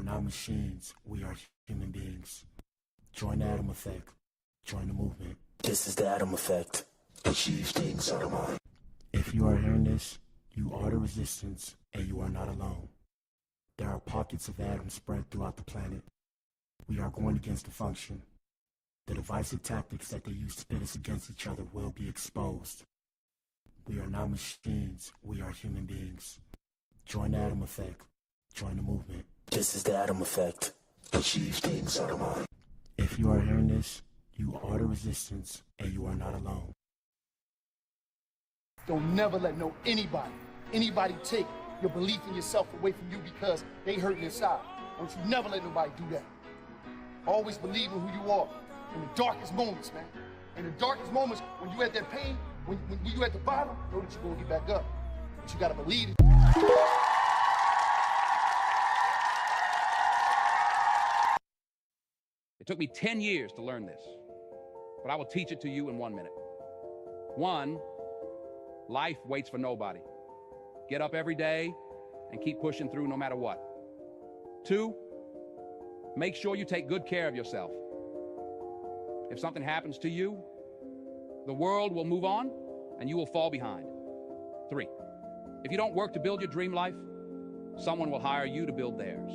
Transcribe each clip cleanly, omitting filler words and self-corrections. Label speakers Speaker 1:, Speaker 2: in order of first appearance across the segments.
Speaker 1: not machines. We are human beings. Join the Atom Effect. Join the movement. This is the Atom Effect. Achieve things out of mind. If you are hearing this, you are the resistance, and you are not alone. There are pockets of atoms spread throughout the planet. We are going against the function. The divisive tactics that they use to pit us against each other will be exposed. We are not machines. We are human beings. Join the Atom Effect. Join the movement. This is the Atom Effect. Achieve things out of mind. If you are hearing this, you are the resistance, and you are not alone.
Speaker 2: Don't never let anybody take your belief in yourself away from you because they hurting inside. Don't you never let nobody do that. Always believe in who you are in the darkest moments, man. In the darkest moments, when you at that pain, when you at the bottom, know that you're gonna get back up. But you gotta believe it.
Speaker 3: It took me 10 years to learn this, but I will teach it to you in 1 minute. 1, life waits for nobody. Get up every day and keep pushing through no matter what. 2, make sure you take good care of yourself. If something happens to you, the world will move on and you will fall behind. 3, if you don't work to build your dream life, someone will hire you to build theirs.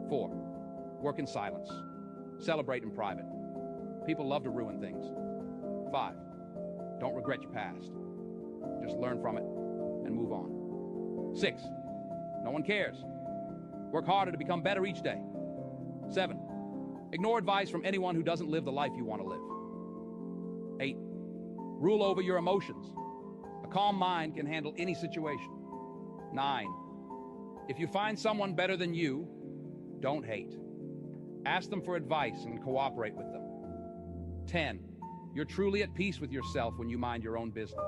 Speaker 3: 4, work in silence. Celebrate in private. People love to ruin things. 5, don't regret your past. Just learn from it and move on. 6, no one cares. Work harder to become better each day. 7, ignore advice from anyone who doesn't live the life you want to live. 8, rule over your emotions. A calm mind can handle any situation. 9, if you find someone better than you, don't hate. Ask them for advice and cooperate with them. 10, you're truly at peace with yourself when you mind your own business.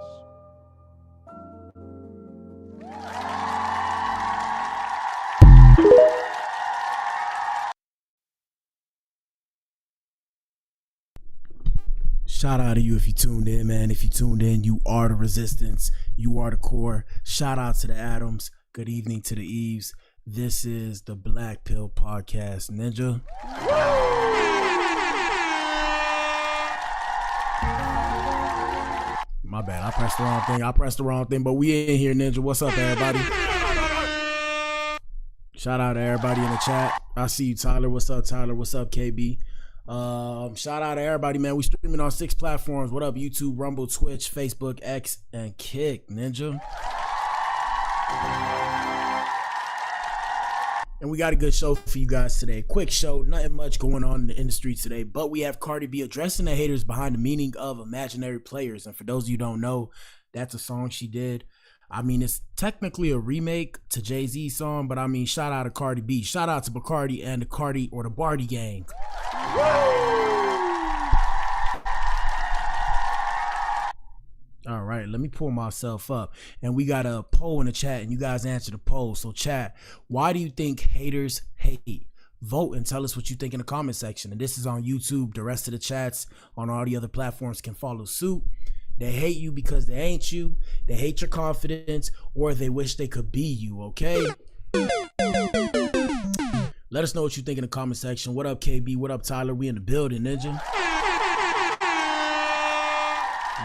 Speaker 1: Shout out to you if you tuned in, man. If you tuned in, you are the resistance. You are the core. Shout out to the Atoms. Good evening to the Eves. This is the Black Pill Podcast, Ninja. My bad. I pressed the wrong thing. But we in here, Ninja. What's up, everybody? Shout out to everybody in the chat. I see you, Tyler. What's up, Tyler? What's up, KB? Shout out to everybody, man. We streaming on 6 platforms. What up, YouTube, Rumble, Twitch, Facebook, X, and Kick, Ninja. And we got a good show for you guys today. Quick show, nothing much going on in the industry today, but we have Cardi B addressing the haters behind the meaning of imaginary players. And for those of you who don't know, that's a song she did. I mean, it's technically a remake to Jay-Z's song, but I mean, shout out to Cardi B. Shout out to Bacardi and the Cardi or the Barty gang. All right, let me pull myself up. And we got a poll in the chat, and you guys answer the poll. So chat, why do you think haters hate? Vote and tell us what you think in the comment section. And this is on YouTube. The rest of the chats on all the other platforms can follow suit. They hate you because they ain't you. They hate your confidence, or they wish they could be you, okay? Let us know what you think in the comment section. What up, KB? What up, Tyler? We in the building, Ninja.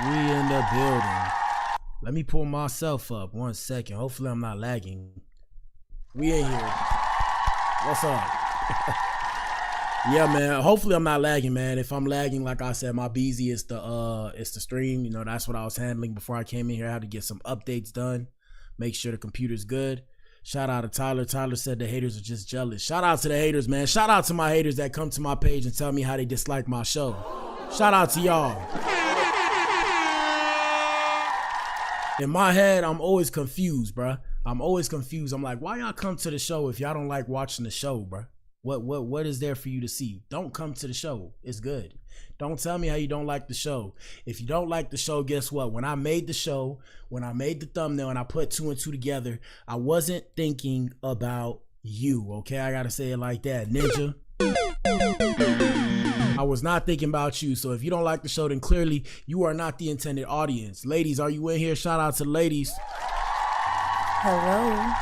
Speaker 1: We in the building. Let me pull myself up 1 second. Hopefully I'm not lagging. We in here. What's up? Yeah, man. Hopefully I'm not lagging, man. If I'm lagging, like I said, my BZ is the stream. You know, that's what I was handling before I came in here. I had to get some updates done. Make sure the computer's good. Shout out to Tyler. Tyler said the haters are just jealous. Shout out to the haters, man. Shout out to my haters that come to my page and tell me how they dislike my show. Shout out to y'all. In my head, I'm always confused, bruh. I'm always confused. I'm like, why y'all come to the show if y'all don't like watching the show, bruh? What is there for you to see? Don't come to the show. It's good. Don't tell me how you don't like the show. If you don't like the show, guess what? When I made the show, when I made the thumbnail and I put 2 and 2 together, I wasn't thinking about you, okay? I gotta say it like that, Ninja. I was not thinking about you. So if you don't like the show, then clearly you are not the intended audience. Ladies, are you in here? Shout out to the ladies.
Speaker 4: Hello.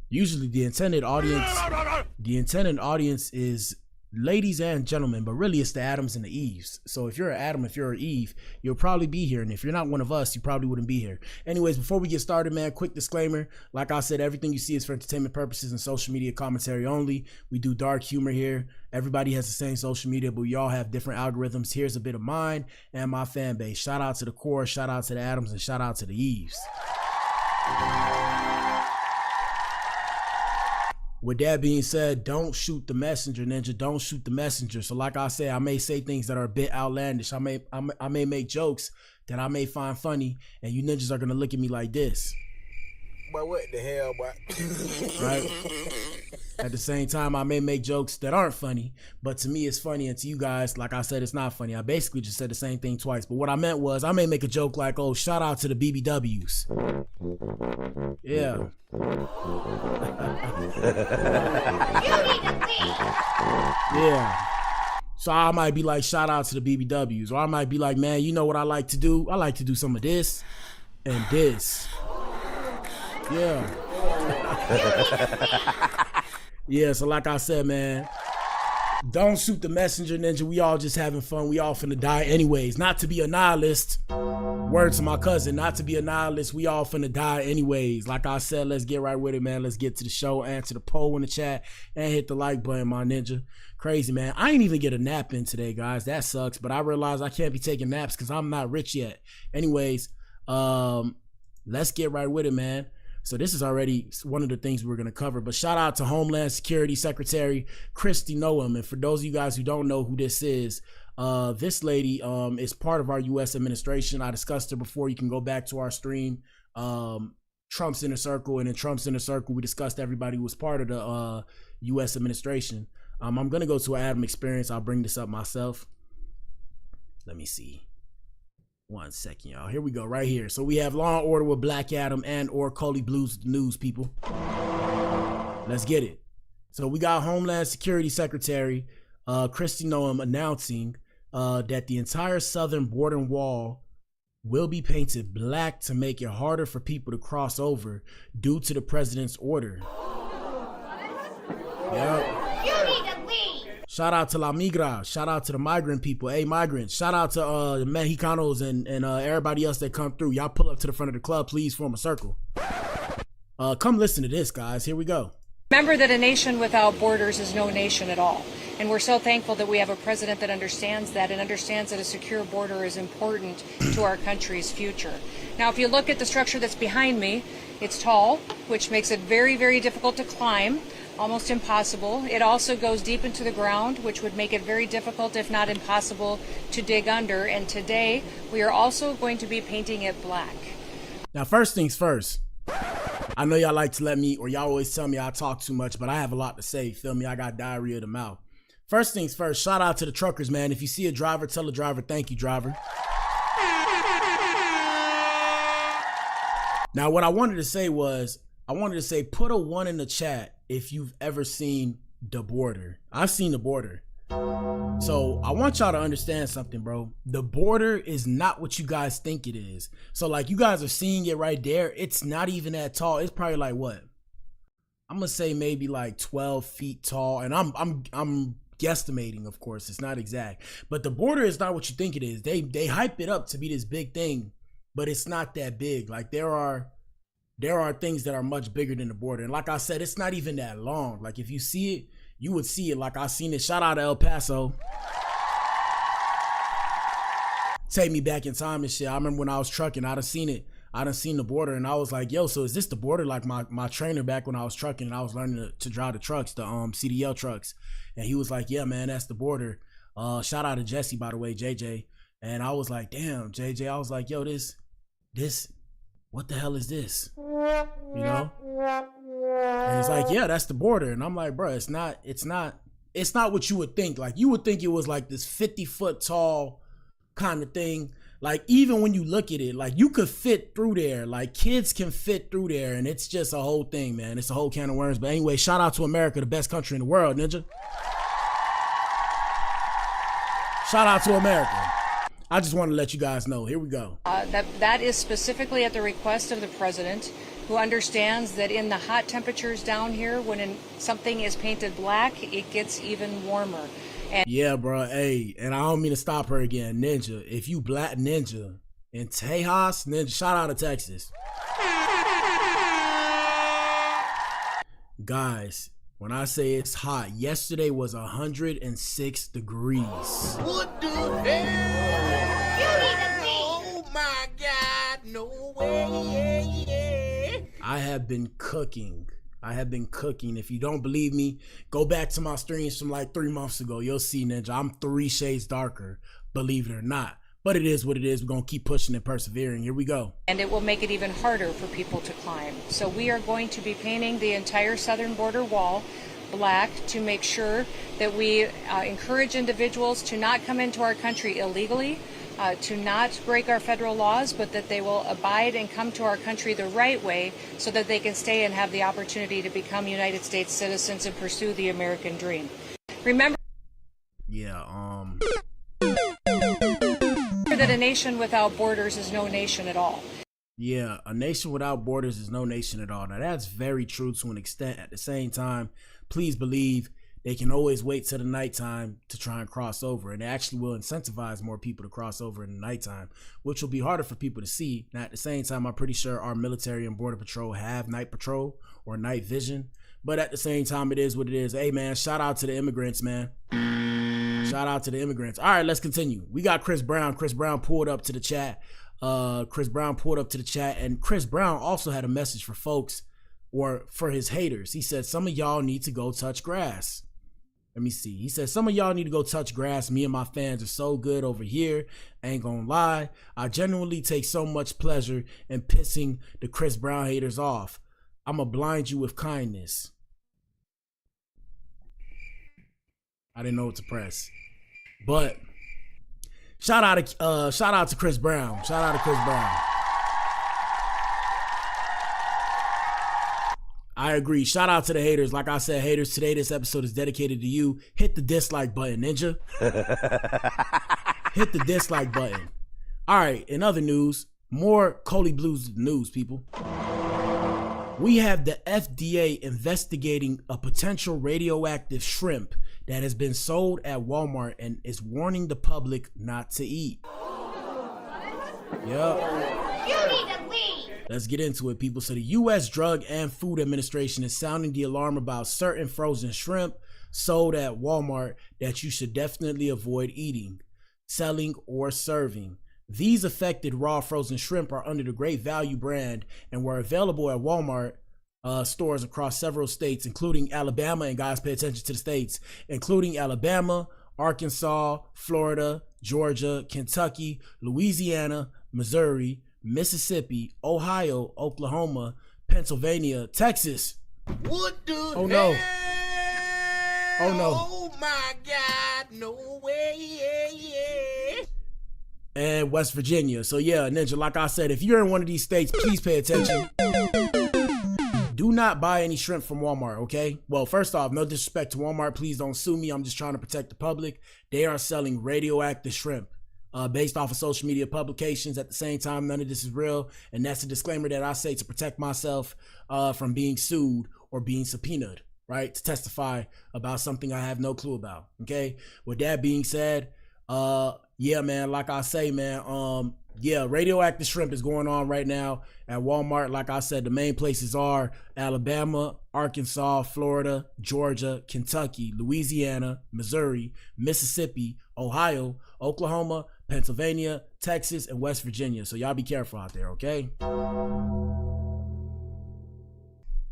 Speaker 1: Usually the intended audience is ladies and gentlemen, but really it's the Adams and the Eves. So if you're an Adam, if you're an Eve, you'll probably be here. And if you're not one of us, you probably wouldn't be here. Anyways, before we get started, man, quick disclaimer. Like I said, everything you see is for entertainment purposes and social media commentary only. We do dark humor here. Everybody has the same social media, but we all have different algorithms. Here's a bit of mine and my fan base. Shout out to the core, shout out to the Adams, and shout out to the Eves. With that being said, don't shoot the messenger, Ninja. Don't shoot the messenger. So like I said, I may say things that are a bit outlandish. I may make jokes that I may find funny, and you ninjas are gonna look at me like this.
Speaker 4: But what the hell, boy?
Speaker 1: Right? At the same time, I may make jokes that aren't funny, but to me it's funny, and to you guys, like I said, it's not funny. I basically just said the same thing twice. But what I meant was, I may make a joke like, oh, shout out to the BBWs. Yeah. Yeah. So I might be like, shout out to the BBWs. Or I might be like, man, you know what I like to do? I like to do some of this and this. Yeah. Yeah, so like I said, man, don't shoot the messenger, Ninja. We all just having fun. We all finna die anyways. Not to be a nihilist. Word to my cousin, not to be a nihilist. We all finna die anyways. Like I said, let's get right with it, man. Let's get to the show, answer the poll in the chat, and hit the like button, my ninja. Crazy, man. I ain't even get a nap in today, guys. That sucks, but I realize I can't be taking naps because I'm not rich yet. Anyways, let's get right with it, man. So this is already one of the things we're going to cover, but shout out to Homeland Security Secretary Kristi Noem. And for those of you guys who don't know who this is, this lady is part of our U.S. administration. I discussed her before. You can go back to our stream, Trump's Inner Circle. And in Trump's Inner Circle, we discussed everybody who was part of the U.S. administration. I'm going to go to an Adam experience. I'll bring this up myself. Let me see. 1 second, y'all. Here we go, right here. So we have Law and Order with Black Adam and or Coley Blues News, people. Let's get it. So we got Homeland Security Secretary Kristi Noem announcing that the entire southern border wall will be painted black to make it harder for people to cross over due to the president's order. Yep. Shout out to La Migra. Shout out to the migrant people. Hey, migrants. Shout out to the Mexicanos and everybody else that come through. Y'all pull up to the front of the club. Please form a circle. Come listen to this, guys. Here we go.
Speaker 5: Remember that a nation without borders is no nation at all. And we're so thankful that we have a president that understands that and understands that a secure border is important to our country's future. Now, if you look at the structure that's behind me, it's tall, which makes it very, very difficult to climb. Almost impossible. It also goes deep into the ground, which would make it very difficult, if not impossible, to dig under. And today, we are also going to be painting it black.
Speaker 1: Now, first things first. I know y'all like to let me, or y'all always tell me I talk too much, but I have a lot to say. Feel me? I got diarrhea of the mouth. First things first, shout out to the truckers, man. If you see a driver, tell the driver, thank you, driver. Now, what I wanted to say was, put a 1 in the chat if you've ever seen The Border. I've seen The Border. So I want y'all to understand something, bro. The border is not what you guys think it is. So like you guys are seeing it right there. It's not even that tall. It's probably like what? I'm gonna say maybe like 12 feet tall. And I'm guesstimating, of course. It's not exact. But the border is not what you think it is. They hype it up to be this big thing, but it's not that big. Like there are things that are much bigger than the border. And like I said, it's not even that long. Like if you see it, you would see it. Like I seen it. Shout out to El Paso. Take me back in time and shit. I remember when I was trucking, I done seen it. I done seen the border and I was like, yo, so is this the border? Like my trainer back when I was trucking and I was learning to drive the trucks, the CDL trucks. And he was like, yeah, man, that's the border. Shout out to Jesse, by the way, JJ. And I was like, damn, JJ. I was like, yo, this, what the hell is this? You know? And he's like, yeah, that's the border. And I'm like, bro, it's not what you would think. Like you would think it was like this 50-foot tall kind of thing. Like even when you look at it, like you could fit through there. Like kids can fit through there, and it's just a whole thing, man. It's a whole can of worms. But anyway, shout out to America, the best country in the world, ninja. Shout out to America. I just want to let you guys know. Here we go.
Speaker 5: That is specifically at the request of the president. who understands that in the hot temperatures down here, when something is painted black, it gets even warmer. And
Speaker 1: yeah, bro. Hey, and I don't mean to stop her again. Ninja, if you black Ninja in Tejas, Ninja, shout out to Texas. Guys, when I say it's hot, yesterday was 106 degrees.
Speaker 4: What the hell? You need to be. Oh my God, no way.
Speaker 1: I have been cooking. If you don't believe me, go back to my streams from like 3 months ago. You'll see, Ninja, I'm 3 shades darker, believe it or not. But it is what it is. We're going to keep pushing and persevering. Here we go.
Speaker 5: And it will make it even harder for people to climb. So we are going to be painting the entire southern border wall black to make sure that we encourage individuals to not come into our country illegally, to not break our federal laws, but that they will abide and come to our country the right way so that they can stay and have the opportunity to become United States citizens and pursue the American dream. Remember that a nation without borders is no nation at all.
Speaker 1: Yeah, a nation without borders is no nation at all. Now, that's very true to an extent. At the same time, please believe they can always wait till the nighttime to try and cross over. And it actually will incentivize more people to cross over in the nighttime, which will be harder for people to see. Now, at the same time, I'm pretty sure our military and border patrol have night patrol or night vision. But at the same time, it is what it is. Hey, man, shout out to the immigrants, man. Shout out to the immigrants. All right, let's continue. We got Chris Brown. Chris Brown pulled up to the chat. And Chris Brown also had a message for folks, or for his haters. He said, some of y'all need to go touch grass. Let me see. He said, some of y'all need to go touch grass. Me and my fans are so good over here. Ain't gonna lie. I genuinely take so much pleasure in pissing the Chris Brown haters off. I'ma blind you with kindness. I didn't know what to press. But shout out to Chris Brown. Shout out to Chris Brown. I agree. Shout out to the haters. Like I said, haters, today this episode is dedicated to you. Hit the dislike button, Ninja. Hit the dislike button. All right, in other news, more Coley Blues news, people. We have the FDA investigating a potential radioactive shrimp that has been sold at Walmart and is warning the public not to eat. Yep.
Speaker 4: You need to leave.
Speaker 1: Let's get into it, people. So the U.S. Drug and Food Administration is sounding the alarm about certain frozen shrimp sold at Walmart that you should definitely avoid eating, selling, or serving. These affected raw frozen shrimp are under the Great Value brand and were available at Walmart stores across several states, including Alabama, and guys, pay attention to the states, including Alabama, Arkansas, Florida, Georgia, Kentucky, Louisiana, Missouri, Mississippi, Ohio, Oklahoma, Pennsylvania, Texas.
Speaker 4: What the
Speaker 1: Oh no.
Speaker 4: hell?
Speaker 1: Oh no.
Speaker 4: Oh my God, no way.
Speaker 1: And West Virginia. So yeah, Ninja, like I said, if you're in one of these states, please pay attention. Do not buy any shrimp from Walmart, okay? Well, first off, no disrespect to Walmart. Please don't sue me. I'm just trying to protect the public. They are selling radioactive shrimp based off of social media publications. At the same time, none of this is real. And that's a disclaimer that I say to protect myself from being sued or being subpoenaed, right? To testify about something I have no clue about, okay? With that being said, yeah, man, like I say, man, yeah, radioactive shrimp is going on right now at Walmart. Like I said, the main places are Alabama, Arkansas, Florida, Georgia, Kentucky, Louisiana, Missouri, Mississippi, Ohio, Oklahoma, Pennsylvania, Texas, and West Virginia. So y'all be careful out there, okay?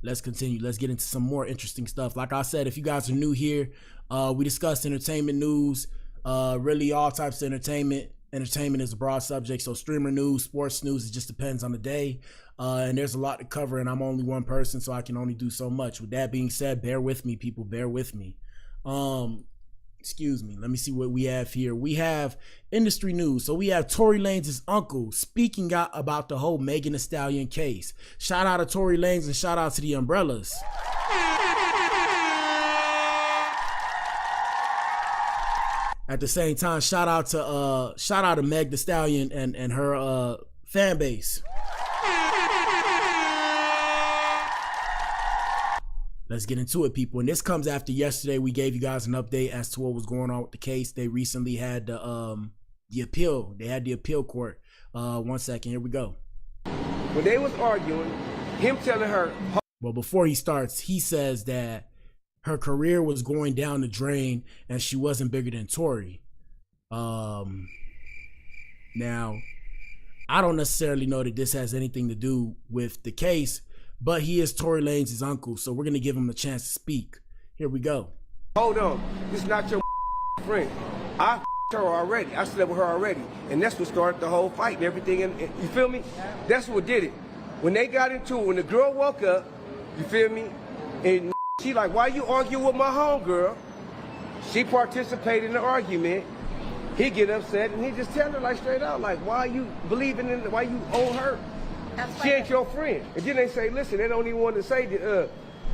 Speaker 1: Let's continue. Let's get into some more interesting stuff. Like I said, if you guys are new here, we discuss entertainment news, really all types of entertainment. Entertainment is a broad subject, so streamer news, sports news, it just depends on the day. And there's a lot to cover, and I'm only one person, so I can only do so much. With that being said, bear with me, people, bear with me. Excuse me, let me see what we have here. We have industry news. So we have Tory Lanez' uncle speaking out about the whole Megan Thee Stallion case. Shout out to Tory Lanez and shout out to the Umbrellas. At the same time, shout out to Meg Thee Stallion and her fan base. Let's get into it, people. And this comes after yesterday. We gave you guys an update as to what was going on with the case. They recently had the appeal. They had the appeal court. 1 second. Here we go.
Speaker 6: When they was arguing, him telling her.
Speaker 1: Well, before he starts, he says that her career was going down the drain and she wasn't bigger than Tory. Now, I don't necessarily know that this has anything to do with the case, but he is Tory Lanez' uncle, so we're going to give him a chance to speak. Here we go.
Speaker 6: Hold on. This is not your friend. I her already. I slept with her already. And that's what started the whole fight and everything. And you feel me? That's what did it. When they got into it, when the girl woke up, you feel me? And she like, why you arguing with my homegirl? She participated in the argument. He get upset and he just tell her like straight out, like, why you believing in, why you own her? She ain't your friend. And then they say, listen, they don't even want to say that,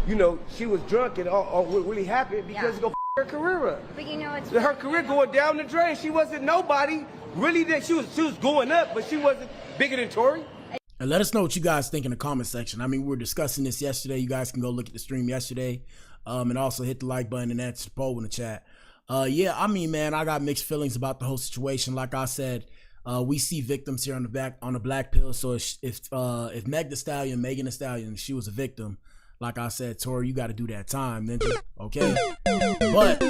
Speaker 6: you know, she was drunk and all what really happened because it go her career up.
Speaker 7: But you know, it's
Speaker 6: her career going down the drain. She wasn't nobody. Really, that she was going up, but she wasn't bigger than Tory.
Speaker 1: And let us know what you guys think in the comment section. I mean, we were discussing this yesterday. You guys can go look at the stream yesterday, and also hit the like button and answer the poll in the chat. Yeah, I mean, man, I got mixed feelings about the whole situation. Like I said, we see victims here on the black pill. So if Megan Thee Stallion, she was a victim, like I said, Tory, you got to do that time, ninja. Okay, but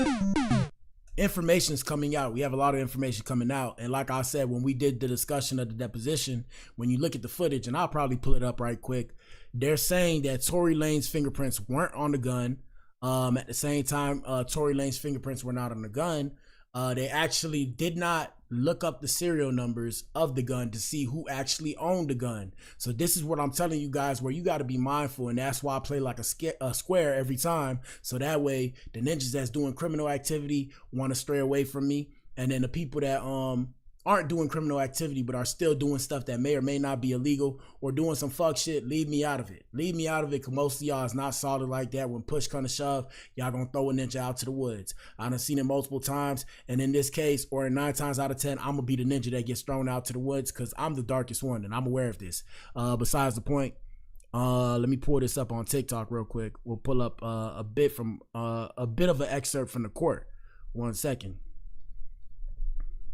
Speaker 1: information is coming out. We have a lot of information coming out, and like I said, when we did the discussion of the deposition, when you look at the footage, and I'll probably pull it up right quick, they're saying that Tory Lanez fingerprints weren't on the gun. At the same time, Tory Lanez fingerprints were not on the gun. They actually did not look up the serial numbers of the gun to see who actually owned the gun. So this is what I'm telling you guys, where you got to be mindful, and that's why I play like a square every time. So that way, the ninjas that's doing criminal activity want to stray away from me, and then the people that aren't doing criminal activity but are still doing stuff that may or may not be illegal or doing some fuck shit, leave me out of it. Leave me out of it, because most of y'all is not solid like that. When push come to shove, y'all gonna throw a ninja out to the woods. I done seen it multiple times, and in this case, or in 9 times out of 10, I'm gonna be the ninja that gets thrown out to the woods, because I'm the darkest one and I'm aware of this. Besides the point, let me pull this up on TikTok real quick. We'll pull up a bit of an excerpt from the court. 1 second.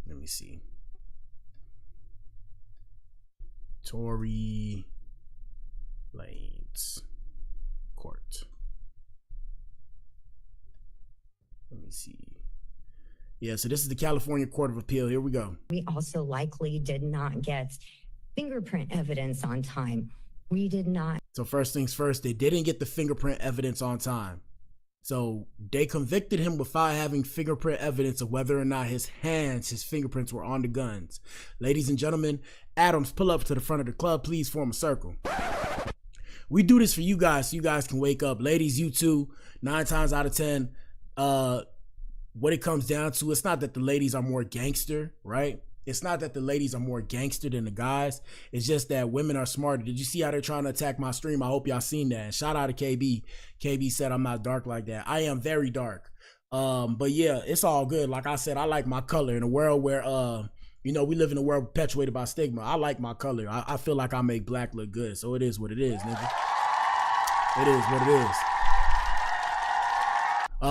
Speaker 1: Let me see. Tory Lanez court. Let me see. Yeah, so this is the California Court of Appeal. Here we go.
Speaker 8: We also likely did not get fingerprint evidence on time. We did not.
Speaker 1: So first things first, they didn't get the fingerprint evidence on time. So they convicted him without having fingerprint evidence of whether or not his fingerprints were on the guns. Ladies and gentlemen, Adams, pull up to the front of the club. Please form a circle. We do this for you guys so you guys can wake up. Ladies, you too, 9 times out of 10, what it comes down to, it's not that the ladies are more gangster, right? It's not that the ladies are more gangster than the guys. It's just that women are smarter. Did you see how they're trying to attack my stream? I hope y'all seen that. And shout out to KB. KB said I'm not dark like that. I am very dark. But yeah, it's all good. Like I said, I like my color in a world where, you know, we live in a world perpetuated by stigma. I like my color. I feel like I make black look good. So it is what it is, nigga. It is what it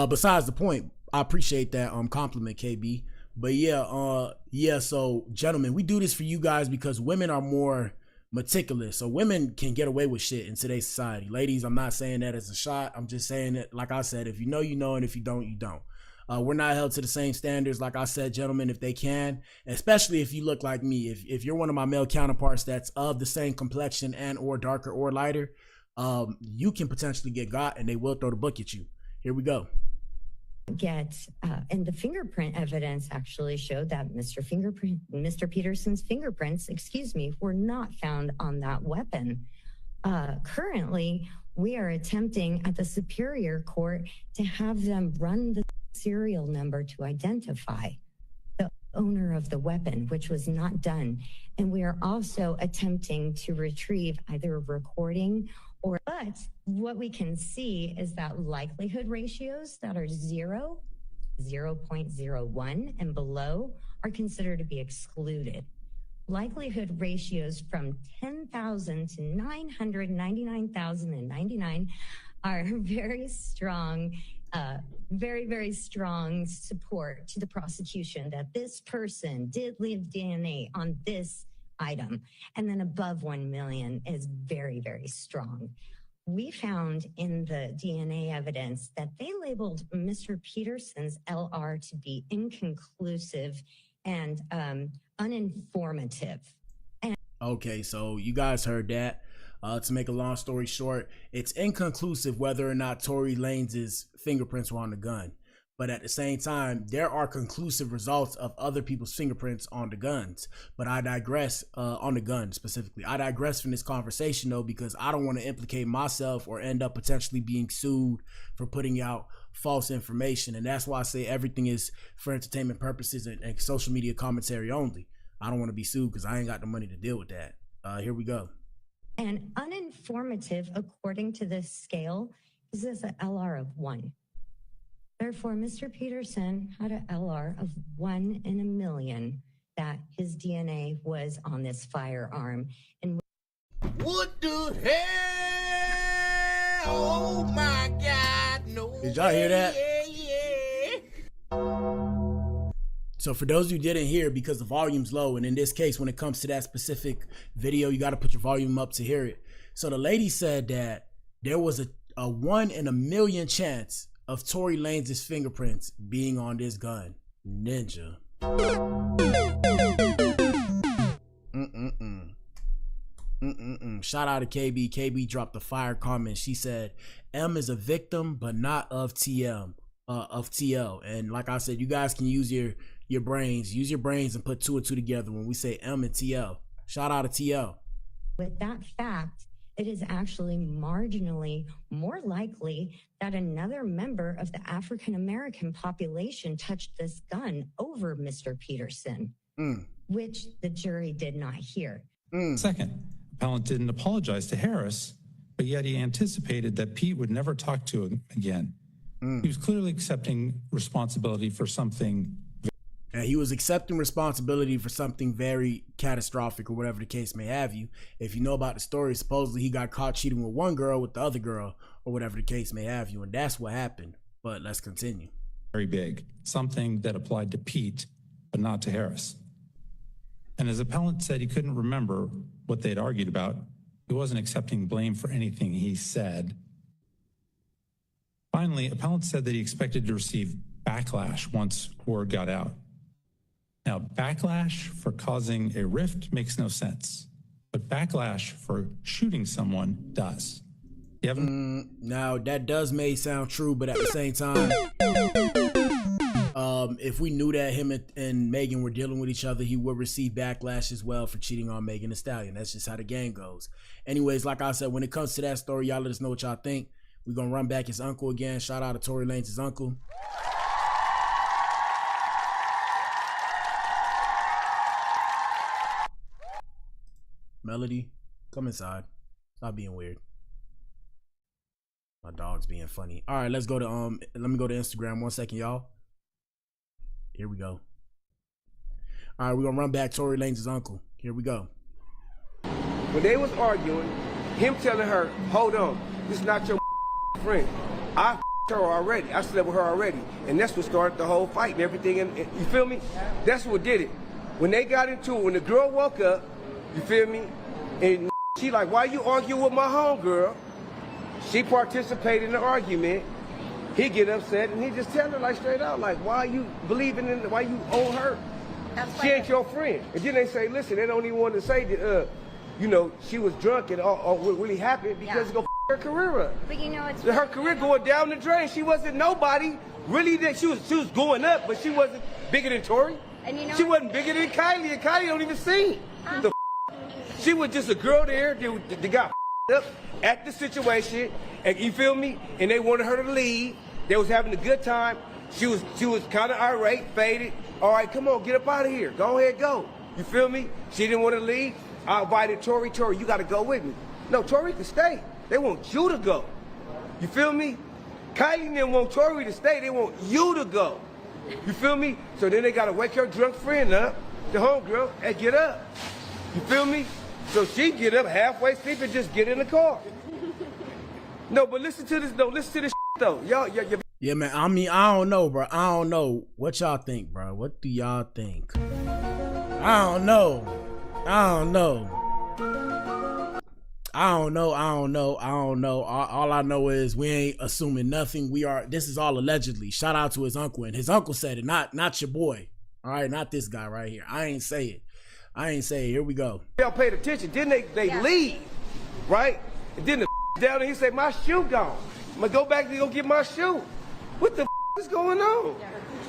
Speaker 1: is. Besides the point, I appreciate that compliment, KB. But yeah, so gentlemen, we do this for you guys because women are more meticulous. So women can get away with shit in today's society. Ladies, I'm not saying that as a shot. I'm just saying that, like I said, if you know, you know, and if you don't, you don't. We're not held to the same standards, like I said, gentlemen, if they can, especially if you look like me. If you're one of my male counterparts that's of the same complexion and or darker or lighter, you can potentially get got and they will throw the book at you. Here we go.
Speaker 8: And the fingerprint evidence actually showed that Mr. Peterson's fingerprints, were not found on that weapon. Currently, we are attempting at the Superior Court to have them run the serial number to identify the owner of the weapon, which was not done. And we are also attempting to retrieve either a recording but what we can see is that likelihood ratios that are 0, 0.01 and below are considered to be excluded. Likelihood ratios from 10,000 to 999,099 our very strong, very strong support to the prosecution that this person did leave DNA on this item. And then above 1 million is very, very strong. We found in the DNA evidence that they labeled Mr. Peterson's LR to be inconclusive and uninformative.
Speaker 7: Okay, so you guys heard that. To make a long story short, it's inconclusive whether or not Tory Lanez's fingerprints were on the gun. But at the same time, there are conclusive results of other people's fingerprints on the guns. But I digress, on the gun specifically. I digress from this conversation though, because I don't want to implicate myself or end up potentially being sued for putting out false information. And that's why I say everything is for entertainment purposes and social media commentary only. I don't want to be sued because I ain't got the money to deal with that. Here we go.
Speaker 8: And uninformative, according to this scale, is this an LR of 1. Therefore, Mr. Peterson had an LR of 1 in a million that his DNA was on this firearm. And
Speaker 4: what the hell? Oh my God, no.
Speaker 7: Did y'all hear that?
Speaker 4: Yeah.
Speaker 7: So for those who didn't hear, because the volume's low, and in this case, when it comes to that specific video, you got to put your volume up to hear it. So the lady said that there was a 1 in a million chance of Tory Lanez's fingerprints being on this gun. Ninja. Shout out to KB. KB dropped a fire comment. She said, M is a victim, but not of TL. And like I said, you guys can use your brains. Use your brains and put 2 and 2 together when we say M and TL. Shout out to TL.
Speaker 8: with that fact, it is actually marginally more likely that another member of the African American population touched this gun over Mr. Peterson, which the jury did not hear.
Speaker 9: Second, appellant didn't apologize to Harris, but yet he anticipated that Pete would never talk to him again. He was clearly accepting responsibility for something.
Speaker 7: And he was accepting responsibility for something very catastrophic, or whatever the case may have you. If you know about the story, supposedly he got caught cheating with one girl with the other girl, or whatever the case may have you. And that's what happened. But let's continue.
Speaker 9: Very big, something that applied to Pete, but not to Harris. And as appellant said, he couldn't remember what they'd argued about. He wasn't accepting blame for anything he said. Finally, appellant said that he expected to receive backlash once word got out. Now, backlash for causing a rift makes no sense, but backlash for shooting someone does. You haven't?
Speaker 7: Now, that does may sound true, but at the same time, if we knew that him and Megan were dealing with each other, he would receive backlash as well for cheating on Megan Thee Stallion. That's just how the game goes. Anyways, like I said, when it comes to that story, y'all let us know what y'all think. We're going to run back his uncle again. Shout out to Tory Lanez's uncle. Melody, come inside. Stop being weird. My dog's being funny. All right, let's go to let me go to Instagram 1 second, y'all. Here we go. All right, we're gonna run back Tory Lanez's uncle. Here we go.
Speaker 6: When they was arguing, him telling her, hold on, this is not your friend. I her already. I slept with her already. And that's what started the whole fight and everything. And you feel me? That's what did it. When they got into it, when the girl woke up, you feel me? And she like, why you arguing with my homegirl? She participated in the argument. He get upset and he just tell her like straight out, like, why you believing in, why you owe her? She ain't your friend. And then they say, listen, they don't even want to say that, you know, she was drunk and all what really happened because it's gonna her career up.
Speaker 10: But you know, it's
Speaker 6: her career going down the drain. She wasn't nobody really that she was going up, but she wasn't bigger than Tory.
Speaker 10: And you know,
Speaker 6: she wasn't bigger than Kylie, and Kylie don't even see the she was just a girl there that got up at the situation, and you feel me? And they wanted her to leave. They was having a good time. She was kind of irate, faded. All right, come on, get up out of here. Go ahead, go. You feel me? She didn't want to leave. I invited Tory. Tory, you got to go with me. No, Tory can stay. They want you to go. You feel me? Kylie didn't want Tory to stay. They want you to go. You feel me? So then they got to wake her drunk friend up, the homegirl, and get up. You feel me? So she get up halfway asleep and just get in the car. No, but listen to this. No, listen to this though. Y'all.
Speaker 7: Yeah, man. I mean, I don't know, bro. I don't know. What y'all think, bro? What do y'all think? I don't know. I don't know. I don't know. I don't know. I don't know. All I know is we ain't assuming nothing. This is all allegedly. Shout out to his uncle, and his uncle said it, not your boy. All right, not this guy right here. I ain't say it. I ain't say it. Here we go.
Speaker 6: Y'all paid attention. Then they leave, right? And then the down and he said, my shoe gone. I'm gonna go back to go get my shoe. What the is going on?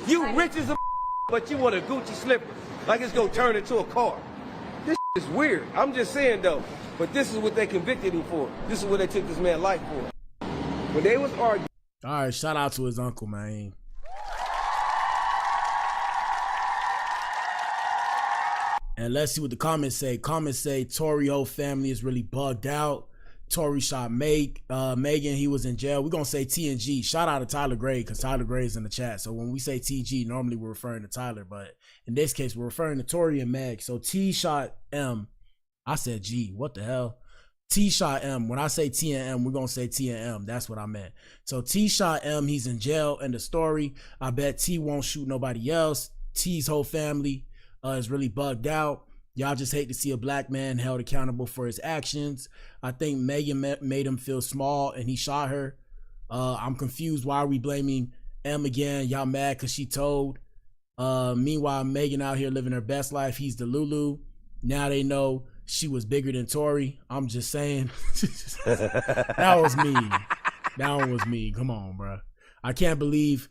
Speaker 6: You rich as a but you want a Gucci slipper. Like it's gonna turn into a car. This is weird. I'm just saying though. But this is what they convicted him for. This is what they took this man's life for. When they was arguing.
Speaker 7: All right, shout out to his uncle, man. And let's see what the comments say. Comments say Tory whole family is really bugged out. Tory shot Megan. He was in jail. We're going to say T and G. Shout out to Tyler Gray because Tyler Gray is in the chat. So when we say TG, normally we're referring to Tyler. But in this case, we're referring to Tory and Meg. So T shot M. I said G. What the hell? T shot M. When I say T and M, we're going to say T and M. That's what I meant. So T shot M. He's in jail. In the story, I bet T won't shoot nobody else. T's whole family is really bugged out. Y'all just hate to see a black man held accountable for his actions. I think Megan made him feel small and he shot her. I'm confused. Why are we blaming M again? Y'all mad because she told. Meanwhile, Megan out here living her best life. He's the Lulu. Now they know she was bigger than Tory. I'm just saying. That was me. That one was me. Come on, bro. I can't believe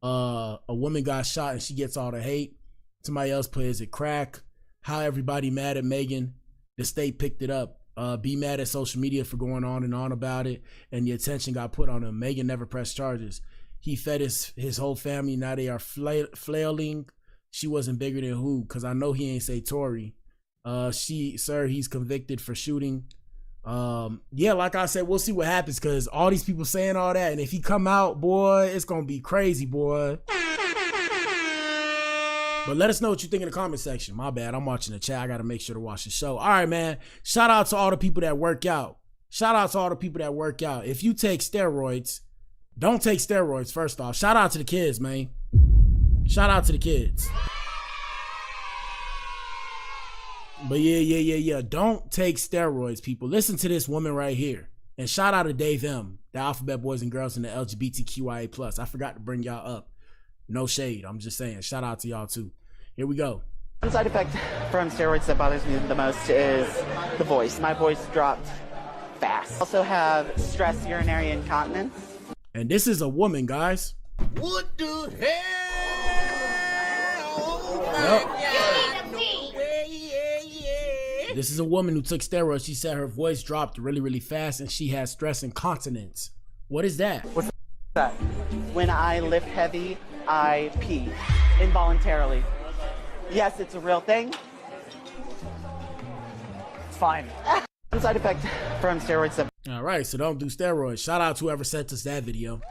Speaker 7: a woman got shot and she gets all the hate. Somebody else put, is it crack? How everybody mad at Megan. The state picked it up. Be mad at social media for going on and on about it, and the attention got put on him. Megan never pressed charges. He fed his whole family. Now they are flailing. She wasn't bigger than who? Because I know he ain't say Tory. He's convicted for shooting. Yeah, like I said, we'll see what happens because all these people saying all that, and if he come out, boy, it's gonna be crazy, boy. But let us know what you think in the comment section. My bad, I'm watching the chat. I gotta make sure to watch the show. All right, man. Shout out to all the people that work out. Shout out to all the people that work out. If you take steroids, don't take steroids, first off. Shout out to the kids, man. Shout out to the kids. But yeah. Don't take steroids, people. Listen to this woman right here. And shout out to Dave M, the Alphabet Boys and Girls and the LGBTQIA+. I forgot to bring y'all up. No shade. I'm just saying. Shout out to y'all too. Here we go.
Speaker 10: One side effect from steroids that bothers me the most is the voice. My voice dropped fast. Also have stress urinary incontinence.
Speaker 7: And this is a woman, guys.
Speaker 4: What the hell? Oh my God. No way.
Speaker 7: This is a woman who took steroids. She said her voice dropped really, really fast and she has stress incontinence. What is that?
Speaker 10: What's that? When I lift heavy, I pee involuntarily. Yes, it's a real thing. It's fine. One side effect from steroids.
Speaker 7: All right, so don't do steroids. Shout out to whoever sent us that video.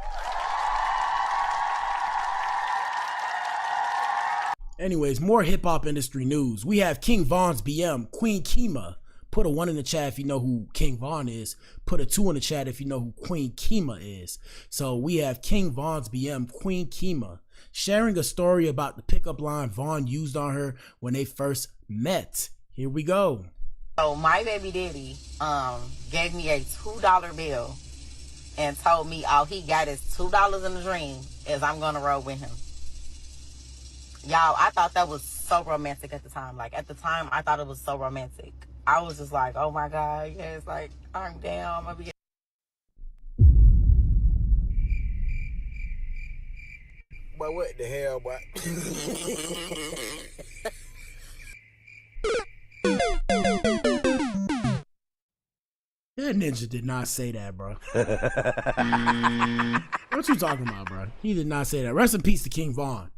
Speaker 7: Anyways, more hip hop industry news. We have King Von's BM, Queen Kima. Put a 1 in the chat if you know who King Von is. Put a 2 in the chat if you know who Queen Kima is. So we have King Von's BM, Queen Kima, sharing a story about the pickup line Von used on her when they first met. Here we go.
Speaker 11: So my baby daddy gave me a $2 bill and told me all he got is $2 in the dream is I'm gonna roll with him. Y'all, I thought that was so romantic at the time. Like at the time, I thought it was so romantic. I was just like, oh my God, yes, like, I'm down. I'm gonna be.
Speaker 4: But what the hell, boy?
Speaker 7: That ninja did not say that, bro. What you talking about, bro? He did not say that. Rest in peace to King Von.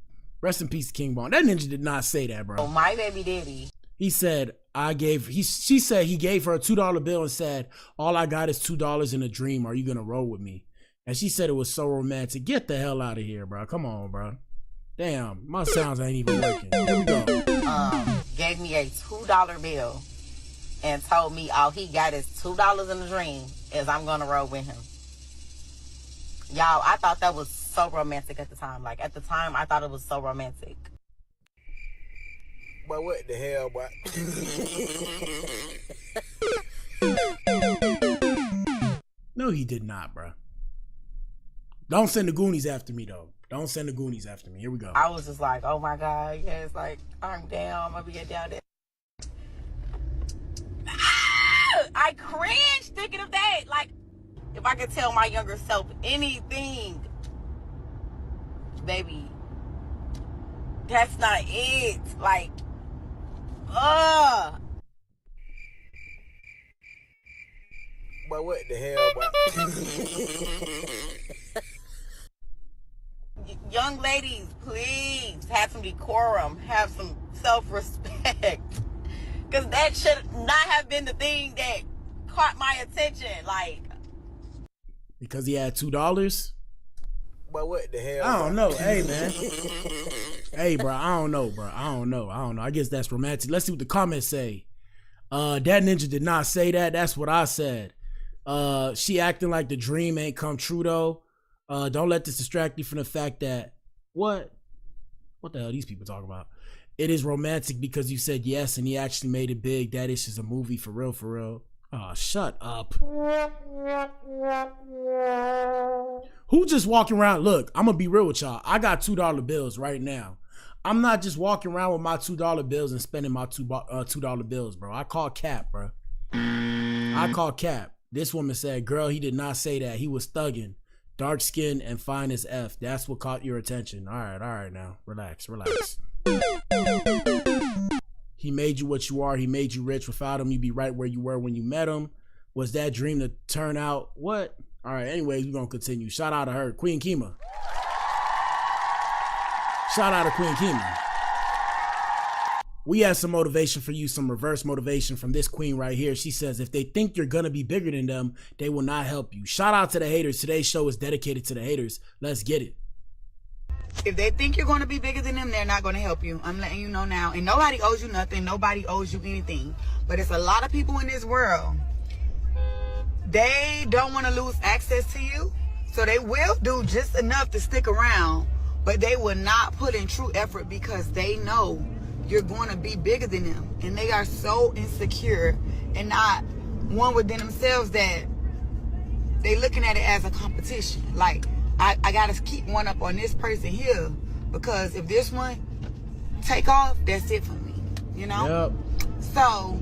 Speaker 7: Rest in peace to King Von. That ninja did not say that, bro.
Speaker 11: So my baby daddy.
Speaker 7: He said, she said he gave her a $2 bill and said, all I got is $2 in a dream. Are you going to roll with me? And she said it was so romantic. Get the hell out of here, bro. Come on, bro. Damn, my sounds ain't even working. Here we go.
Speaker 11: Gave me a $2 bill and told me all he got is $2 in the dream is I'm going to roll with him. Y'all, I thought that was so romantic at the time. Like, at the time, I thought it was so romantic.
Speaker 4: But what the hell, boy?
Speaker 7: No, he did not, bro. Don't send the Goonies after me, though. Don't send the Goonies after me. Here we go.
Speaker 11: I was just like, oh my God, yes, like, I'm down. I'm gonna get down there. I cringe thinking of that. Like, if I could tell my younger self anything, baby, that's not it. Like,
Speaker 4: But what the hell, boy?
Speaker 11: Young ladies, please have some decorum, have some self-respect. Because that should not have been the thing that caught my attention. Like,
Speaker 7: because he had $2?
Speaker 4: But what the hell?
Speaker 7: I don't know. Hey, man. Hey, bro. I don't know, bro. I don't know. I guess that's romantic. Let's see what the comments say. That ninja did not say that. That's what I said. She acting like the dream ain't come true, though. Don't let this distract you from the fact that what the hell are these people talking about? It is romantic because you said yes and he actually made it big. That is just a movie for real, for real. Oh, shut up. Who just walking around? Look, I'm gonna be real with y'all. I got $2 bills right now. I'm not just walking around with my $2 bills and spending my $2 bills, bro. I call cap, bro. I call cap. This woman said, girl, he did not say that. He was thugging. Dark skin and fine as F. That's what caught your attention. All right now. Relax. He made you what you are. He made you rich. Without him, you'd be right where you were when you met him. Was that dream to turn out? What? All right, anyways, we're going to continue. Shout out to her. Queen Kima. Shout out to Queen Kima. We have some motivation for you, some reverse motivation from this queen right here. She says, if they think you're going to be bigger than them, they will not help you. Shout out to the haters. Today's show is dedicated to the haters. Let's get it.
Speaker 12: If they think you're going to be bigger than them, they're not going to help you. I'm letting you know now. And nobody owes you nothing. Nobody owes you anything. But it's a lot of people in this world. They don't want to lose access to you. So they will do just enough to stick around. But they will not put in true effort because they know you're going to be bigger than them. And they are so insecure and not one within themselves that they looking at it as a competition. Like, I got to keep one up on this person here because if this one take off, that's it for me, you know? Yep. So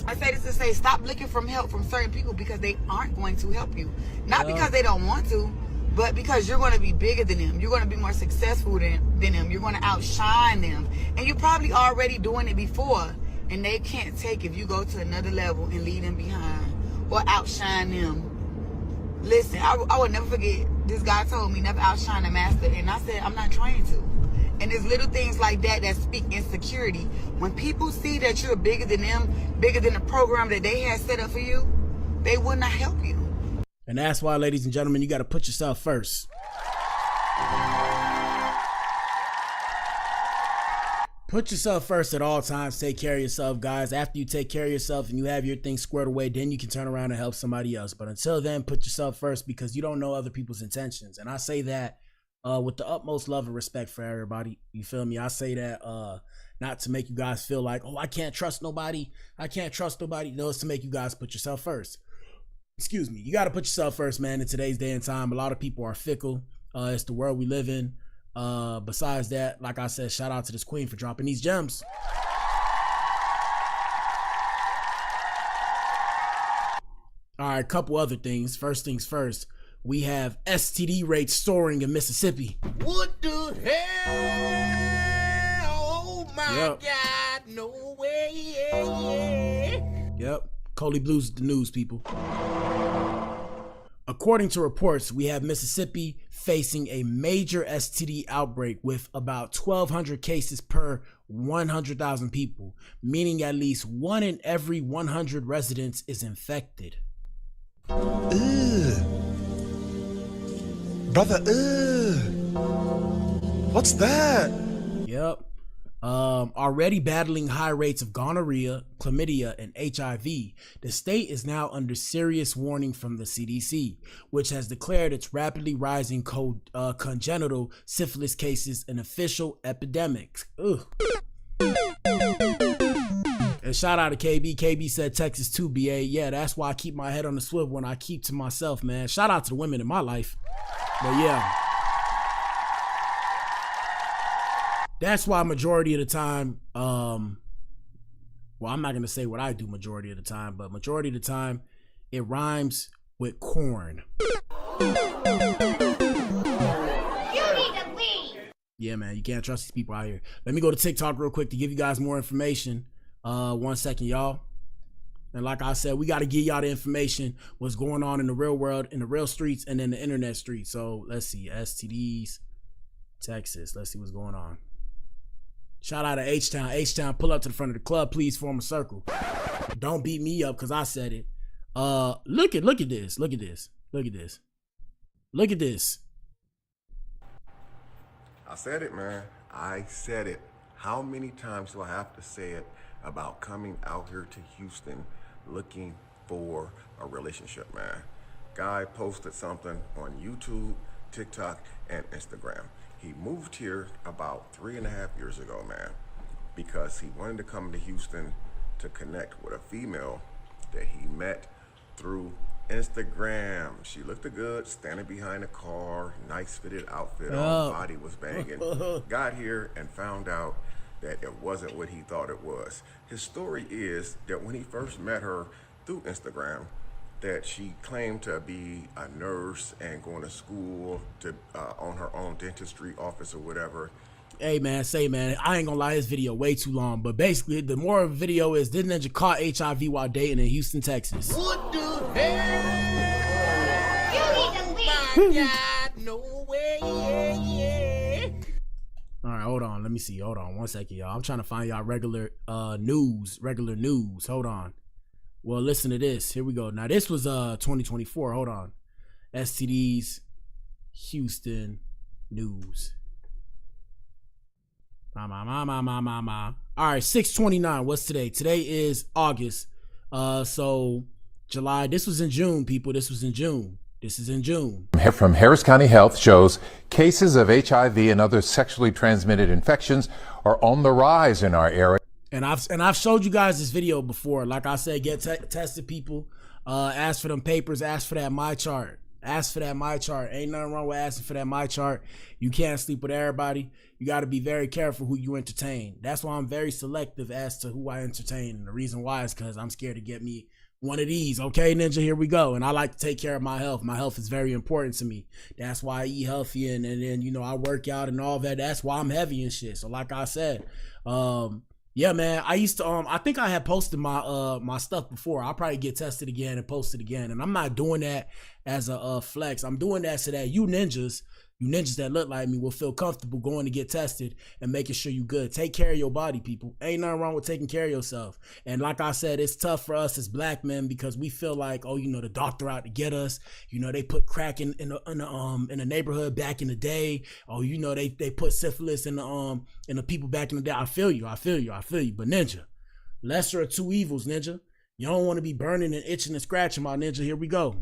Speaker 12: I say this to say, stop looking for help from certain people because they aren't going to help you. Not because they don't want to, but because you're going to be bigger than them. You're going to be more successful than them. You're going to outshine them. And you're probably already doing it before. And they can't take if you go to another level and leave them behind or outshine them. Listen, I will never forget, this guy told me never outshine a master. And I said, I'm not trying to. And there's little things like that that speak insecurity. When people see that you're bigger than them, bigger than the program that they had set up for you, they will not help you.
Speaker 7: And that's why, ladies and gentlemen, you got to put yourself first. Put yourself first at all times. Take care of yourself, guys. After you take care of yourself and you have your things squared away, then you can turn around and help somebody else. But until then, put yourself first because you don't know other people's intentions. And I say that with the utmost love and respect for everybody. You feel me? I say that not to make you guys feel like, oh, I can't trust nobody. I can't trust nobody. No, it's to make you guys put yourself first. Excuse me. You got to put yourself first, man. In today's day and time, a lot of people are fickle. It's the world we live in. Besides that, like I said, shout out to this queen for dropping these gems. All right, a couple other things. First things first, we have STD rates soaring in Mississippi.
Speaker 4: What the hell? Oh my God, no way.
Speaker 7: Yep. Coley Blues is the news, people. According to reports, we have Mississippi facing a major STD outbreak with about 1,200 cases per 100,000 people, meaning at least 1 in every 100 residents is infected.
Speaker 13: Ugh. Brother, ugh. What's that?
Speaker 7: Yep. Already battling high rates of gonorrhea, chlamydia, and HIV, the state is now under serious warning from the CDC, which has declared its rapidly rising congenital syphilis cases an official epidemic. Ugh. And shout out to KB. KB said Texas 2 BA. Yeah, that's why I keep my head on the swivel when I keep to myself, man. Shout out to the women in my life. But yeah. That's why majority of the time, well, I'm not going to say what I do majority of the time, but majority of the time, it rhymes with corn.
Speaker 4: You need to leave.
Speaker 7: Yeah, man, you can't trust these people out here. Let me go to TikTok real quick to give you guys more information. 1 second, y'all. And like I said, we got to give y'all the information, what's going on in the real world, in the real streets, and in the internet streets. So let's see, STDs, Texas. Let's see what's going on. Shout out to H-Town. H-Town, pull up to the front of the club. Please form a circle. Don't beat me up because I said it. Look at this. Look at this. Look at this. Look at this.
Speaker 14: I said it, man. I said it. How many times do I have to say it about coming out here to Houston looking for a relationship, man? Guy posted something on YouTube, TikTok, and Instagram. He moved here about 3.5 years ago, man, because he wanted to come to Houston to connect with a female that he met through Instagram. She looked good, standing behind a car, nice fitted outfit on, body was banging. Got here and found out that it wasn't what he thought it was. His story is that when he first met her through Instagram, that she claimed to be a nurse and going to school to on her own dentistry office or whatever.
Speaker 7: Hey man, I ain't gonna lie, this video way too long, but basically the moral of the video is this ninja caught HIV while dating in Houston, Texas.
Speaker 4: What the hell? You need to leave. My God, no way.
Speaker 7: All right, hold on. Let me see. Hold on 1 second, y'all. I'm trying to find y'all regular news. Hold on. Well, listen to this. Here we go. Now, this was 2024. Hold on. STDs, Houston news. All right, 6/29. What's today? Today is August. So July. This was in June, people. This is in June.
Speaker 15: From Harris County Health shows cases of HIV and other sexually transmitted infections are on the rise in our area.
Speaker 7: And I've showed you guys this video before. Like I said, get tested, people. Ask for them papers. Ask for that my chart. Ain't nothing wrong with asking for that my chart. You can't sleep with everybody. You got to be very careful who you entertain. That's why I'm very selective as to who I entertain. And the reason why is because I'm scared to get me one of these. Okay, Ninja, here we go. And I like to take care of my health. My health is very important to me. That's why I eat healthy and then, you know, I work out and all that. That's why I'm heavy and shit. So like I said, yeah, man, I used to, I think I had posted my my stuff before. I'll probably get tested again and posted again. And I'm not doing that as a flex. I'm doing that so that you ninjas that look like me will feel comfortable going to get tested and making sure you good. Take care of your body, people. Ain't nothing wrong with taking care of yourself. And like I said, it's tough for us as black men because we feel like, oh, you know, the doctor out to get us. You know, they put crack in the neighborhood back in the day. Oh, you know, they put syphilis in the people back in the day. I feel you. But Ninja, lesser of two evils, Ninja. You don't want to be burning and itching and scratching, my Ninja. Here we go.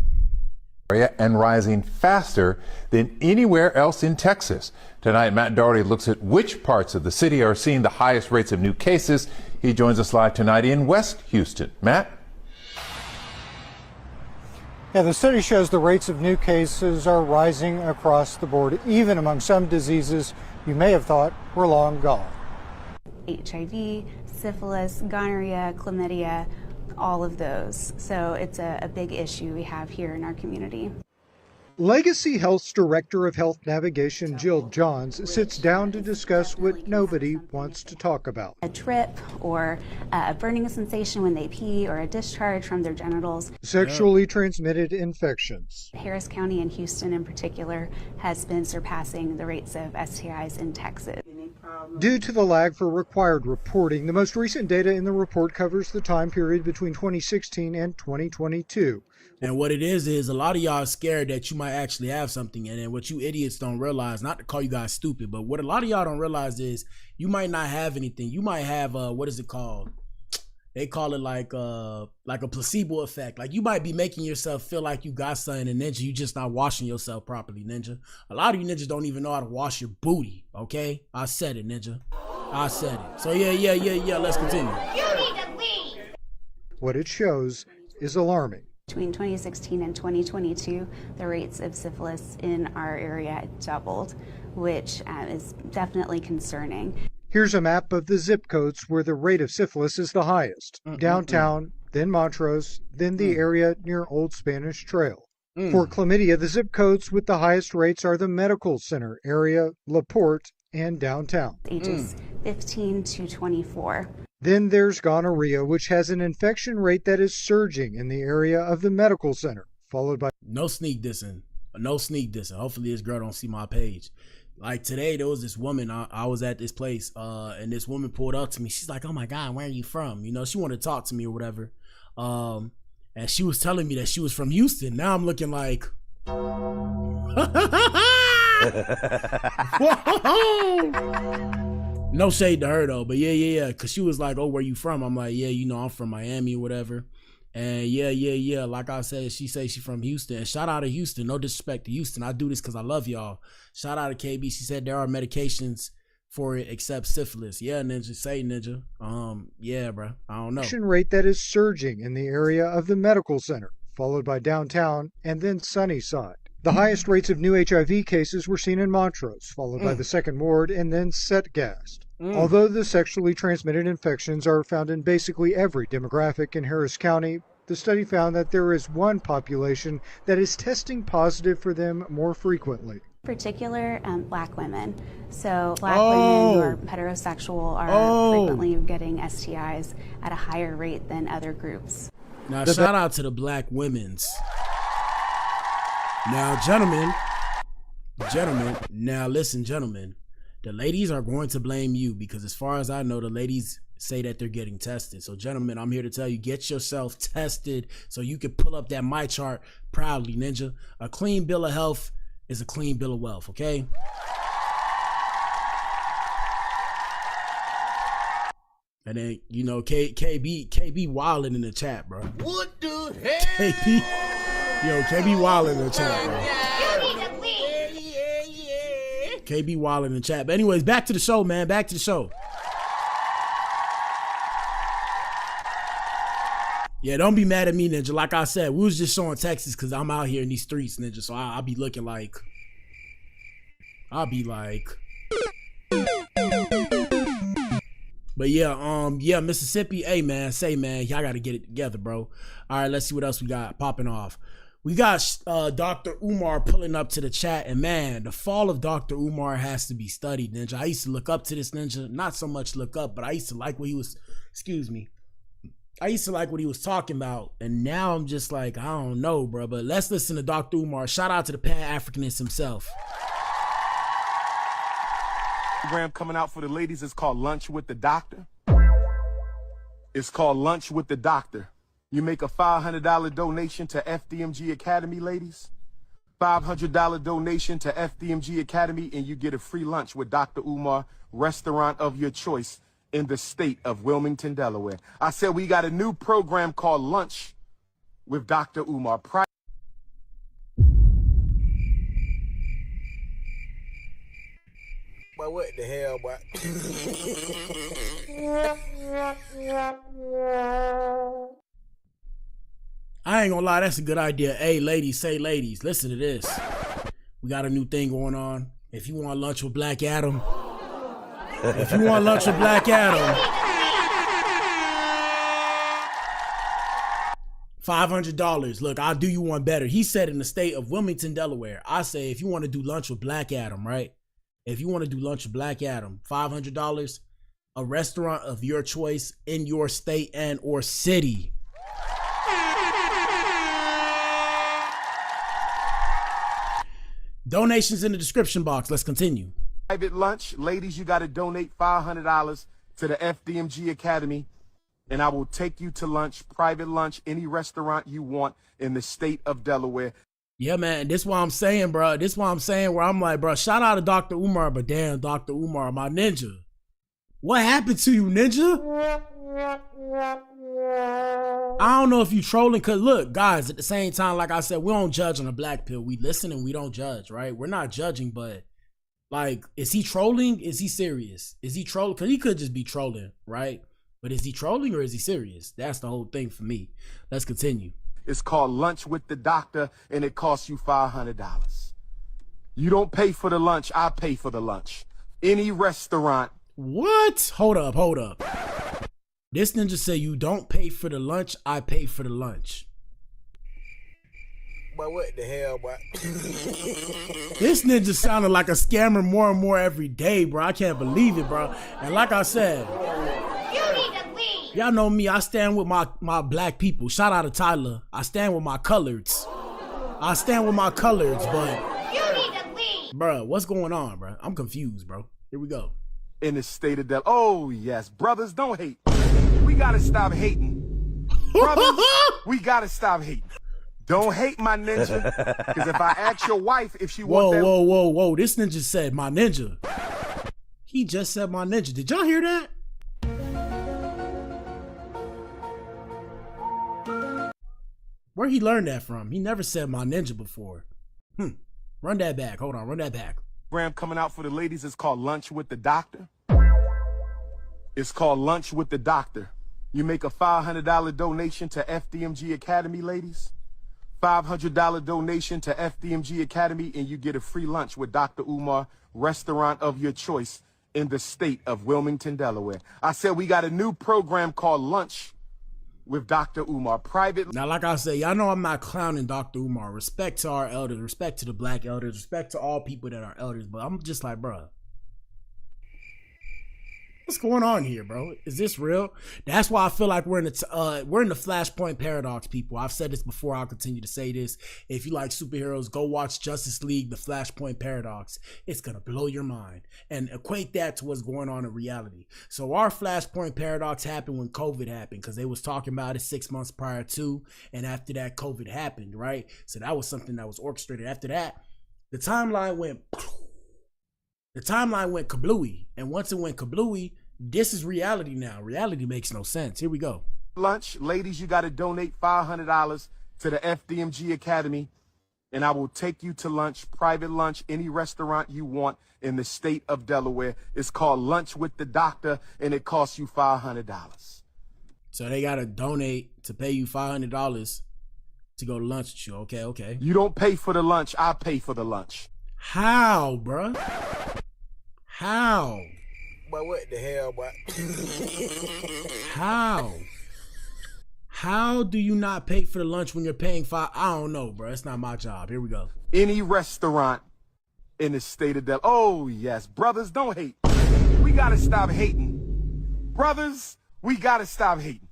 Speaker 15: And rising faster than anywhere else in Texas. Tonight, Matt Doherty looks at which parts of the city are seeing the highest rates of new cases. He joins us live tonight in West Houston. Matt?
Speaker 16: Yeah, the study shows the rates of new cases are rising across the board, even among some diseases you may have thought were long gone.
Speaker 17: HIV, syphilis, gonorrhea, chlamydia, all of those. So it's a big issue we have here in our community.
Speaker 16: Legacy Health's Director of Health Navigation, Jill Johns, sits down to discuss what nobody wants to talk about.
Speaker 17: A trip or a burning sensation when they pee or a discharge from their genitals.
Speaker 16: Sexually transmitted infections.
Speaker 17: Harris County and Houston in particular has been surpassing the rates of STIs in Texas.
Speaker 16: Due to the lag for required reporting, the most recent data in the report covers the time period between 2016 and 2022.
Speaker 7: And what it is a lot of y'all are scared that you might actually have something. And then what you idiots don't realize, not to call you guys stupid, but what a lot of y'all don't realize is you might not have anything. You might have, what is it called? They call it like a placebo effect. Like you might be making yourself feel like you got something, and ninja, you just not washing yourself properly, ninja. A lot of you ninjas don't even know how to wash your booty, okay? I said it, ninja. I said it. So yeah, let's continue.
Speaker 4: You need to leave.
Speaker 16: What it shows is alarming.
Speaker 17: Between 2016 and 2022, the rates of syphilis in our area doubled, which is definitely concerning.
Speaker 16: Here's a map of the zip codes where the rate of syphilis is the highest. Downtown, then Montrose, then the area near Old Spanish Trail. For chlamydia, the zip codes with the highest rates are the Medical Center area, LaPorte, and downtown.
Speaker 17: Ages 15 to 24.
Speaker 16: Then there's gonorrhea, which has an infection rate that is surging in the area of the Medical Center, followed by...
Speaker 7: No sneak dissing. Hopefully this girl don't see my page. Like today, there was this woman, I was at this place, and this woman pulled up to me. She's like, oh my God, where are you from? You know, she wanted to talk to me or whatever. And she was telling me that she was from Houston. Now I'm looking like, no shade to her though, but yeah. Cause she was like, oh, where you from? I'm like, yeah, you know, I'm from Miami or whatever. And yeah. Like I said, she say she from Houston. And shout out to Houston. No disrespect to Houston. I do this because I love y'all. Shout out to KB. She said there are medications for it except syphilis. Yeah, ninja. Say ninja. Yeah, bro. I don't know.
Speaker 16: Infection rate that is surging in the area of the Medical Center, followed by downtown and then Sunnyside. The highest rates of new HIV cases were seen in Montrose, followed by the Second Ward and then Setgast. Although the sexually transmitted infections are found in basically every demographic in Harris County, the study found that there is one population that is testing positive for them more frequently.
Speaker 17: Particular Black women. So Black women who are heterosexual are frequently getting STIs at a higher rate than other groups.
Speaker 7: Now shout out to the Black women's. Now gentlemen, now listen gentlemen, the ladies are going to blame you because as far as I know, the ladies say that they're getting tested. So gentlemen, I'm here to tell you, get yourself tested so you can pull up that my chart proudly, ninja. A clean bill of health is a clean bill of wealth, okay? And then, you know, KB wilding in the chat, bro.
Speaker 4: What the hell?
Speaker 7: KB wilding in the chat, bro. KB wilding in the chat. But anyways, back to the show, man. Back to the show. Yeah, don't be mad at me, ninja. Like I said, we was just showing Texas because I'm out here in these streets, ninja. So I'll be looking like, but yeah, Mississippi. Hey man, y'all gotta get it together, bro. All right, let's see what else we got popping off. We got Dr. Umar pulling up to the chat, and man, the fall of Dr. Umar has to be studied, ninja. I used to look up to this ninja, not so much look up, but I used to like what he was, I used to like what he was talking about, and now I'm just like, I don't know, bro, but let's listen to Dr. Umar. Shout out to the Pan-Africanist himself.
Speaker 18: Program coming out for the ladies is called Lunch with the Doctor. It's called Lunch with the Doctor. You make a $500 donation to FDMG Academy, ladies. $500 donation to FDMG Academy, and you get a free lunch with Dr. Umar, restaurant of your choice in the state of Wilmington, Delaware. I said we got a new program called Lunch with Dr. Umar.
Speaker 4: Boy, what the hell, boy?
Speaker 7: I ain't gonna lie, that's a good idea. Hey, ladies, say ladies, listen to this. We got a new thing going on. If you want lunch with Black Adam, $500. Look, I'll do you one better. He said in the state of Wilmington, Delaware. I say if you want to do lunch with Black Adam, right? If you want to do lunch with Black Adam, $500, a restaurant of your choice in your state and or city. Donations in the description box. Let's continue.
Speaker 18: Private lunch. Ladies, you got to donate $500 to the FDMG Academy, and I will take you to lunch, private lunch, any restaurant you want in the state of Delaware.
Speaker 7: Yeah, man, this what I'm saying, bro. This what I'm saying where I'm like, bro, shout out to Dr. Umar, but damn, Dr. Umar, my ninja. What happened to you, ninja? I don't know if you trolling, because look, guys, at the same time, like I said, we don't judge on a black pill. We listen and we don't judge, right? We're not judging, but like, is he trolling? Is he serious? Is he trolling? Because he could just be trolling, right? But is he trolling or is he serious? That's the whole thing for me. Let's continue.
Speaker 18: It's called Lunch with the Doctor, and it costs you $500. You don't pay for the lunch, I pay for the lunch. Any restaurant.
Speaker 7: What? Hold up. This ninja said you don't pay for the lunch, I pay for the lunch.
Speaker 4: But what the hell, boy?
Speaker 7: This ninja sounded like a scammer more and more every day, bro. I can't believe it, bro. And like I said,
Speaker 4: You need to leave.
Speaker 7: y'all know me, I stand with my black people. Shout out to Tyler. I stand with my coloreds. But
Speaker 4: You need to leave.
Speaker 7: bro, what's going on, bro? I'm confused, bro. Here we go.
Speaker 18: In the state of Delaware. Oh, yes. Brothers, don't hate. We got to stop hating. Brothers, we got to stop hating. Don't hate my ninja, because if I ask your wife if she wants that...
Speaker 7: Whoa. This ninja said my ninja. He just said my ninja. Did y'all hear that? Where he learned that from? He never said my ninja before. Run that back. Hold on, run that back.
Speaker 18: Program coming out for the ladies is called Lunch with the Doctor. It's called Lunch with the Doctor. You make a $500 donation to FDMG Academy, ladies. $500 donation to FDMG Academy, and you get a free lunch with Dr. Umar, restaurant of your choice in the state of Wilmington, Delaware. I said we got a new program called Lunch with Dr. Umar. Private.
Speaker 7: Now, like I said, y'all know I'm not clowning Dr. Umar. Respect to our elders, respect to the black elders, respect to all people that are elders. But I'm just like, bro, what's going on here, bro? Is this real? That's why I feel like we're in the Flashpoint paradox, people. I've said this before. I'll continue to say this. If you like superheroes, go watch Justice League, the Flashpoint paradox. It's gonna blow your mind, and equate that to what's going on in reality. So our Flashpoint paradox happened when COVID happened, because they was talking about it 6 months prior to, and after that COVID happened, right? So that was something that was orchestrated. After that, the timeline went kablooey, and once it went kablooey, this is reality now. Reality makes no sense. Here we go.
Speaker 18: Lunch, ladies, you got to donate $500 to the FDMG Academy, and I will take you to lunch, private lunch, any restaurant you want in the state of Delaware. It's called Lunch with the Doctor, and it costs you $500.
Speaker 7: So they got to donate to pay you $500 to go to lunch with you. Okay.
Speaker 18: You don't pay for the lunch, I pay for the lunch.
Speaker 7: How, bruh? How?
Speaker 4: But what the hell, boy?
Speaker 7: How do you not pay for the lunch when you're paying $5? I don't know, bro. It's not my job. Here we go.
Speaker 18: Any restaurant in the state of Delaware. Oh, yes. Brothers, don't hate. We got to stop hating. Brothers, we got to stop hating.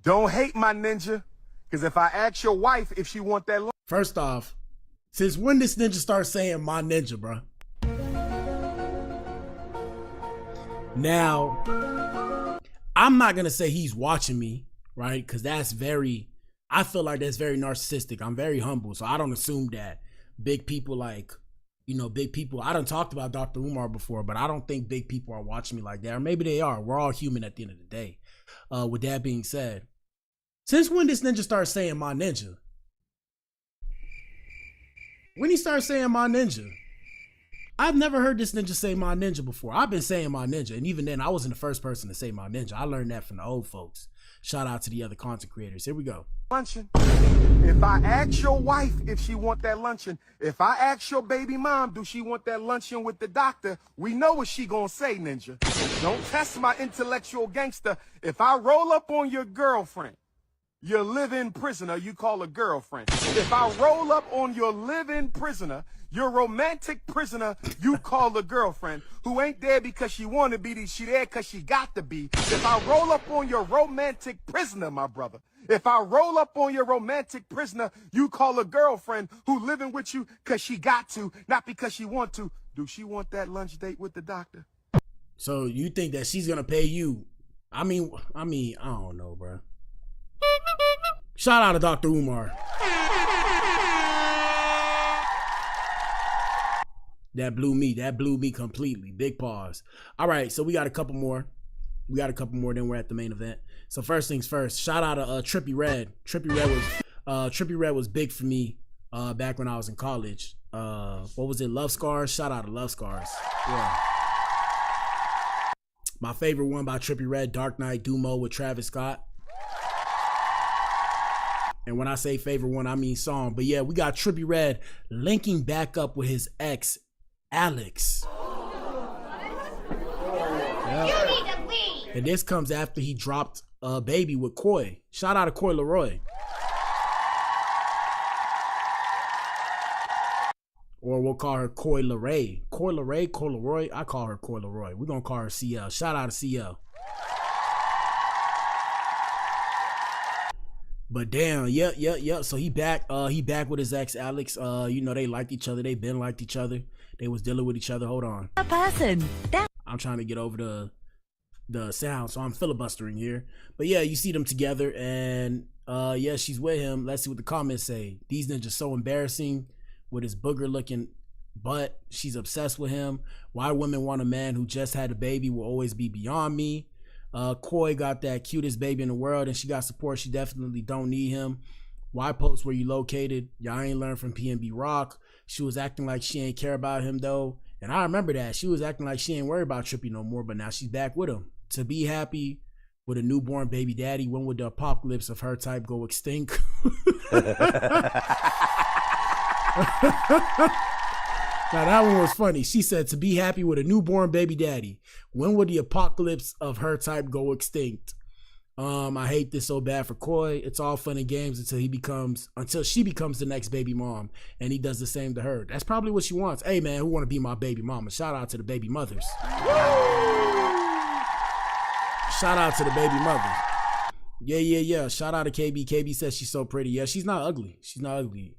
Speaker 18: Don't hate my ninja, because if I ask your wife if she want that lunch...
Speaker 7: First off, since when this ninja start saying my ninja, bro? Now, I'm not going to say he's watching me, right? Because I feel like that's very narcissistic. I'm very humble, so I don't assume that big people I done talked about Dr. Umar before, but I don't think big people are watching me like that. Or maybe they are. We're all human at the end of the day. With that being said, since when this ninja start saying my ninja? When he started saying my ninja? I've never heard this ninja say my ninja before. I've been saying my ninja, and even then, I wasn't the first person to say my ninja. I learned that from the old folks. Shout out to the other content creators. Here we go.
Speaker 18: Luncheon. If I ask your wife if she want that luncheon, if I ask your baby mom, do she want that luncheon with the doctor, we know what she gonna say, ninja. Don't test my intellectual gangster. If I roll up on your girlfriend, your live-in prisoner, you call a girlfriend. If I roll up on your live-in prisoner, your romantic prisoner, you call a girlfriend, who ain't there because she want to be, she there because she got to be. If I roll up on your romantic prisoner, my brother, If I roll up on your romantic prisoner, you call a girlfriend who living with you because she got to, not because she want to. Do she want that lunch date with the doctor?
Speaker 7: So you think that she's gonna pay you? I mean, I don't know, bro. Shout out to Dr. Umar. That blew me completely. Big pause. All right, so we got a couple more. Then we're at the main event. So first things first, shout out to Trippie Redd. Trippie Redd was big for me back when I was in college. What was it? Love Scars. Shout out to Love Scars. Yeah. My favorite one by Trippie Redd, Dark Knight Dumo with Travis Scott. And when I say favorite one, I mean song. But yeah, we got Trippie Redd linking back up with his ex, Alex. Yep. And this comes after he dropped a baby with Coy. Shout out to Coy Leroy. Or we'll call her Coy Leray. Coy Leroy. I call her Coy Leroy. We're going to call her CL. Shout out to CL. But damn, yep. So he back with his ex Alex. You know, they liked each other. They been liked each other. They was dealing with each other. Hold on. I'm trying to get over the sound, so I'm filibustering here. But yeah, you see them together, and yeah, she's with him. Let's see what the comments say. These ninjas so embarrassing with his booger looking butt. She's obsessed with him. Why women want a man who just had a baby will always be beyond me. Coy got that cutest baby in the world, and she got support. She definitely don't need him. Why post where you located? Y'all ain't learned from PNB Rock. She was acting like she ain't care about him though. And I remember that. She was acting like she ain't worried about Trippie no more, but now she's back with him. To be happy with a newborn baby daddy, when would the apocalypse of her type go extinct? Now that one was funny. She said to be happy with a newborn baby daddy. When would the apocalypse of her type go extinct? I hate this so bad for Coy. It's all fun and games until she becomes the next baby mom, and he does the same to her. That's probably what she wants. Hey man, who want to be my baby mama? Shout out to the baby mothers. Shout out to the baby mothers. Yeah. Shout out to KB. KB says she's so pretty. Yeah, she's not ugly.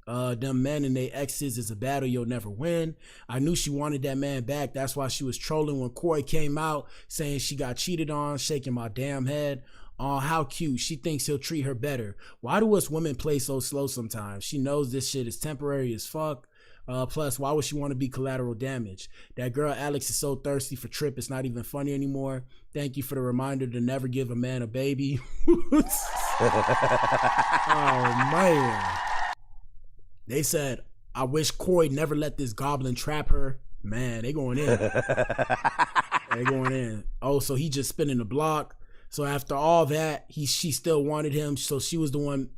Speaker 7: Them men and their exes is a battle you'll never win. I knew she wanted that man back. That's why she was trolling when Coy came out saying she got cheated on, shaking my damn head. Oh, how cute. She thinks he'll treat her better. Why do us women play so slow sometimes? She knows this shit is temporary as fuck. Plus, why would she want to be collateral damage? That girl Alex is so thirsty for Trip, it's not even funny anymore. Thank you for the reminder to never give a man a baby. Oh, man. They said, I wish Coy never let this goblin trap her. Man, they going in. Oh, so he just spinning the block. So after all that, she still wanted him. So she was the one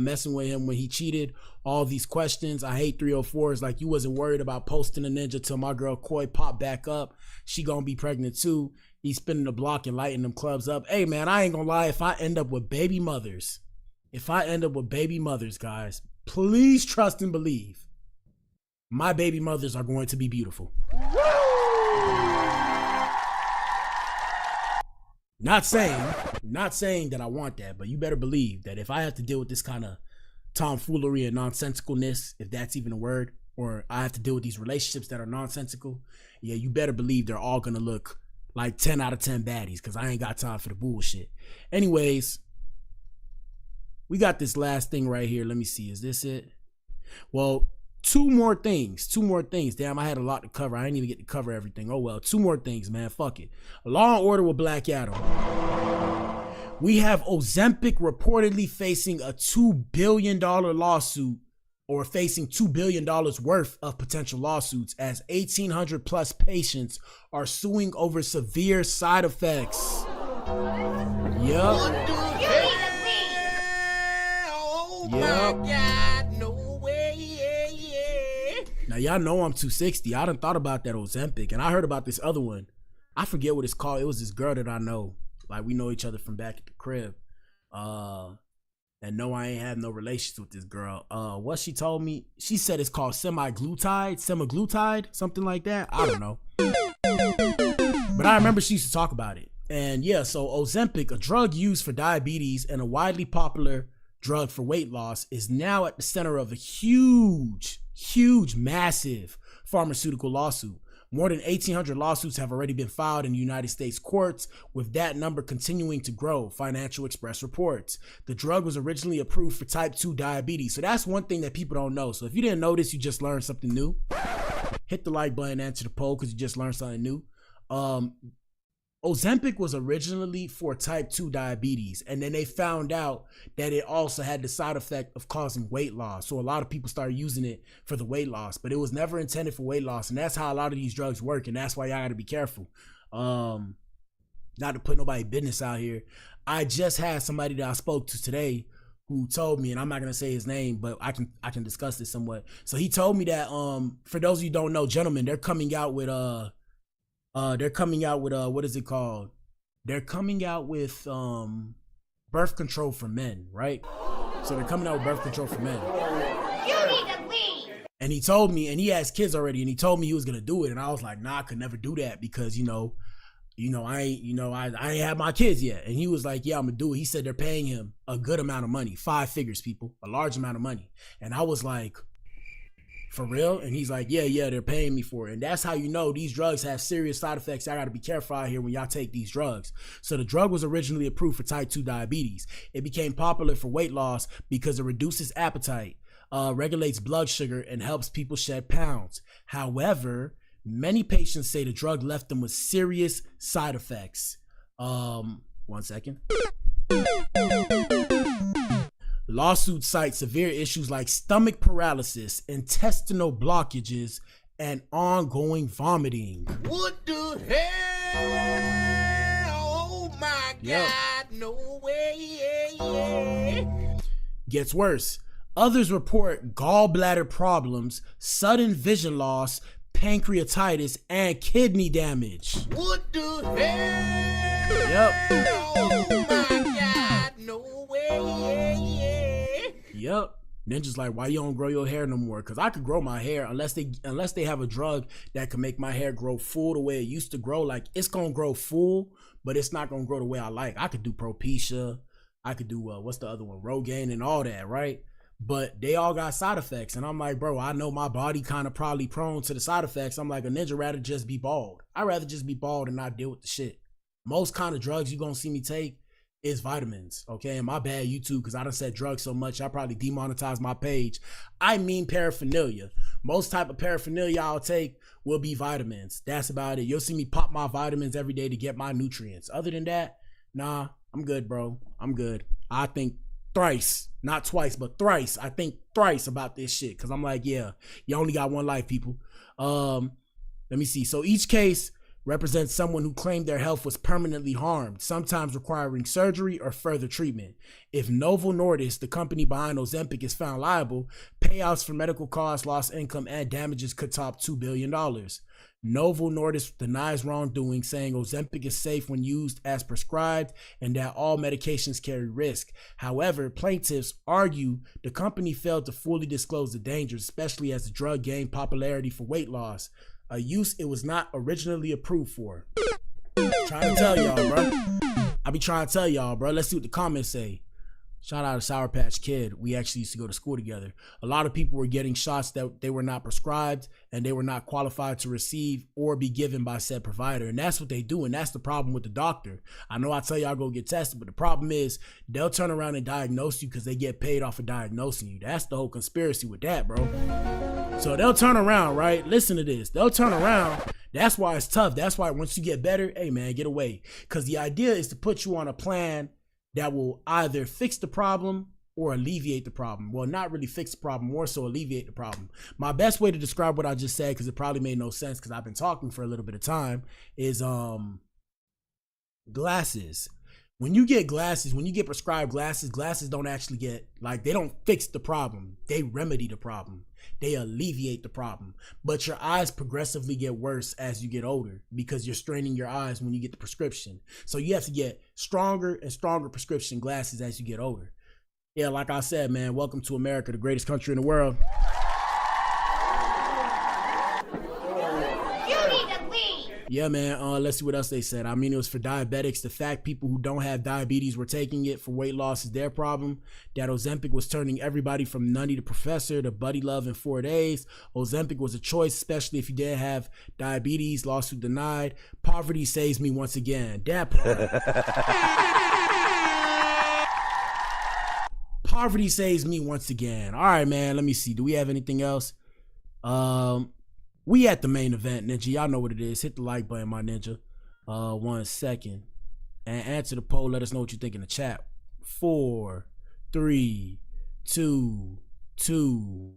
Speaker 7: messing with him when he cheated. All these questions. I hate 304s. Like, you wasn't worried about posting a ninja till my girl Coy popped back up. She gonna be pregnant too. He's spinning the block and lighting them clubs up. Hey man, I ain't gonna lie. If I end up with baby mothers, guys, please trust and believe. My baby mothers are going to be beautiful. Not saying that I want that, but you better believe that if I have to deal with this kind of tomfoolery and nonsensicalness, if that's even a word, or I have to deal with these relationships that are nonsensical, yeah, you better believe they're all gonna look like 10 out of 10 baddies, because I ain't got time for the bullshit. Anyways, we got this last thing right here. Let me see. Is this it? Well, two more things. Damn, I had a lot to cover. I didn't even get to cover everything. Oh well, two more things, man. Fuck it. Law and Order with Black Adam. We have Ozempic reportedly facing a $2 billion lawsuit, or facing $2 billion worth of potential lawsuits, as 1,800 plus patients are suing over severe side effects. Yup. Now y'all know I'm 260. I done thought about that Ozempic, and I heard about this other one. I forget what it's called. It was this girl that I know. Like, we know each other from back at the crib. And no, I ain't had no relations with this girl. What she told me, she said it's called semaglutide, something like that. I don't know. But I remember she used to talk about it. And yeah, so Ozempic, a drug used for diabetes and a widely popular drug for weight loss, is now at the center of a huge, massive pharmaceutical lawsuit. More than 1,800 lawsuits have already been filed in the United States courts, with that number continuing to grow, Financial Express reports. The drug was originally approved for type 2 diabetes. So that's one thing that people don't know. So if you didn't know this, you just learned something new. Hit the like button, answer the poll, because you just learned something new. Ozempic was originally for type 2 diabetes, and then they found out that it also had the side effect of causing weight loss. So a lot of people started using it for the weight loss, but it was never intended for weight loss, and that's how a lot of these drugs work, and that's why y'all gotta be careful. Not to put nobody business out here. I just had somebody that I spoke to today who told me, and I'm not gonna say his name, but I can discuss this somewhat. So he told me that for those of you who don't know, gentlemen, they're coming out with what is it called? They're coming out with birth control for men, right? So they're coming out with birth control for men.
Speaker 4: You need to leave.
Speaker 7: And he told me, and he has kids already, and he told me he was gonna do it, and I was like, nah, I could never do that because I ain't had my kids yet. And he was like, yeah, I'm gonna do it. He said they're paying him a good amount of money, 5 figures, people, a large amount of money. And I was like, for real? And he's like, yeah, they're paying me for it. And that's how you know these drugs have serious side effects. I got to be careful out here when y'all take these drugs. So the drug was originally approved for type 2 diabetes. It became popular for weight loss because it reduces appetite, regulates blood sugar, and helps people shed pounds. However, many patients say the drug left them with serious side effects. 1 second. Lawsuits cite severe issues like stomach paralysis, intestinal blockages, and ongoing vomiting.
Speaker 4: What the hell? Oh my God, no way.
Speaker 7: Gets worse. Others report gallbladder problems, sudden vision loss, pancreatitis, and kidney damage.
Speaker 4: What the hell?
Speaker 7: Yep.
Speaker 4: Oh my God, no way.
Speaker 7: Yep. Ninja's like, why you don't grow your hair no more? Because I could grow my hair unless they have a drug that can make my hair grow full the way it used to grow. Like, it's gonna grow full, but it's not gonna grow the way I like. I could do Propecia, I could do what's the other one, Rogaine, and all that, right? But they all got side effects, and I'm like, bro, I know my body kind of probably prone to the side effects. I'm like, a ninja rather just be bald. I'd rather just be bald and not deal with the shit. Most kind of drugs you gonna see me take is vitamins, okay? And my bad, YouTube, because I done said drugs so much, I probably demonetized my page. I mean paraphernalia. Most type of paraphernalia I'll take will be vitamins. That's about it. You'll see me pop my vitamins every day to get my nutrients. Other than that, nah, I'm good, bro. I'm good. I think thrice, not twice, but thrice. I think thrice about this shit, because I'm like, yeah, you only got one life, people. Let me see. So each case represents someone who claimed their health was permanently harmed, sometimes requiring surgery or further treatment. If Novo Nordisk, the company behind Ozempic, is found liable, payouts for medical costs, lost income, and damages could top $2 billion. Novo Nordisk denies wrongdoing, saying Ozempic is safe when used as prescribed and that all medications carry risk. However, plaintiffs argue the company failed to fully disclose the dangers, especially as the drug gained popularity for weight loss, a use it was not originally approved for. Trying to tell y'all, bro. I be trying to tell y'all, bro. Let's see what the comments say. Shout out to Sour Patch Kid. We actually used to go to school together. A lot of people were getting shots that they were not prescribed and they were not qualified to receive or be given by said provider. And that's what they do. And that's the problem with the doctor. I know I tell y'all go get tested, but the problem is they'll turn around and diagnose you because they get paid off of diagnosing you. That's the whole conspiracy with that, bro. So they'll turn around, right? Listen to this. They'll turn around. That's why it's tough. That's why once you get better, hey man, get away. Because the idea is to put you on a plan that will either fix the problem or alleviate the problem. Well, not really fix the problem, more so alleviate the problem. My best way to describe what I just said, because it probably made no sense because I've been talking for a little bit of time, is glasses. When you get glasses, when you get prescribed glasses, glasses don't actually get, like, they don't fix the problem. They remedy the problem. They alleviate the problem. But your eyes progressively get worse as you get older because you're straining your eyes when you get the prescription. So you have to get stronger and stronger prescription glasses as you get older. Yeah, like I said, man, welcome to America, the greatest country in the world.
Speaker 4: You need to leave.
Speaker 7: Yeah, man. Let's see what else they said. I mean, it was for diabetics. The fact people who don't have diabetes were taking it for weight loss is their problem. That Ozempic was turning everybody from Nutty to Professor to Buddy Love in 4 days. Ozempic was a choice, especially if you didn't have diabetes. Lawsuit denied. Poverty saves me once again. That part. Poverty saves me once again. All right, man. Let me see. Do we have anything else? We at the main event, Ninja. Y'all know what it is. Hit the like button, my Ninja. 1 second. And answer the poll. Let us know what you think in the chat. 4, 3, 2, 2.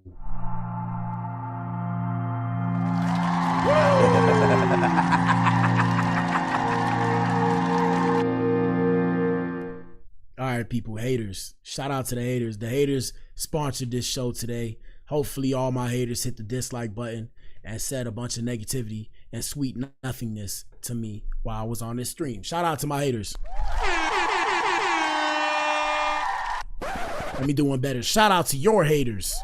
Speaker 7: All right, people, haters. Shout out to the haters. The haters sponsored this show today. Hopefully all my haters hit the dislike button and said a bunch of negativity and sweet nothingness to me while I was on this stream. Shout out to my haters. Let me do one better. Shout out to your haters.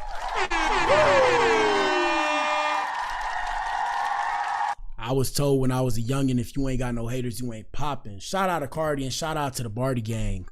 Speaker 7: I was told when I was a youngin', if you ain't got no haters, you ain't popping. Shout out to Cardi and shout out to the Barty gang.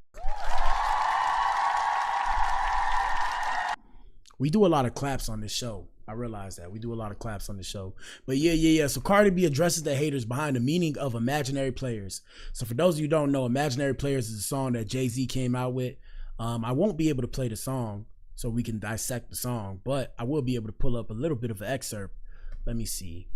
Speaker 7: We do a lot of claps on this show. I realize that. We do a lot of claps on the show. But yeah. So Cardi B addresses the haters behind the meaning of Imaginary Players. So for those of you who don't know, Imaginary Players is a song that Jay-Z came out with. I won't be able to play the song so we can dissect the song, but I will be able to pull up a little bit of an excerpt. Let me see.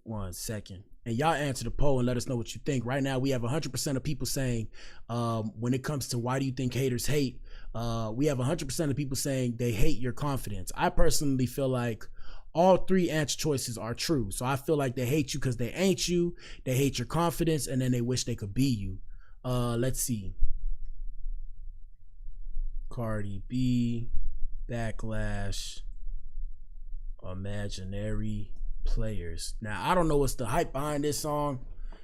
Speaker 7: 1 second. And y'all answer the poll and let us know what you think. Right now, we have 100% of people saying, when it comes to why do you think haters hate, we have 100% of people saying they hate your confidence. I personally feel like all 3 answer choices are true. So I feel like they hate you because they ain't you, they hate your confidence, and then they wish they could be you. Let's see. Cardi B, backlash, Imaginary Players. Now, I don't know what's the hype behind this song.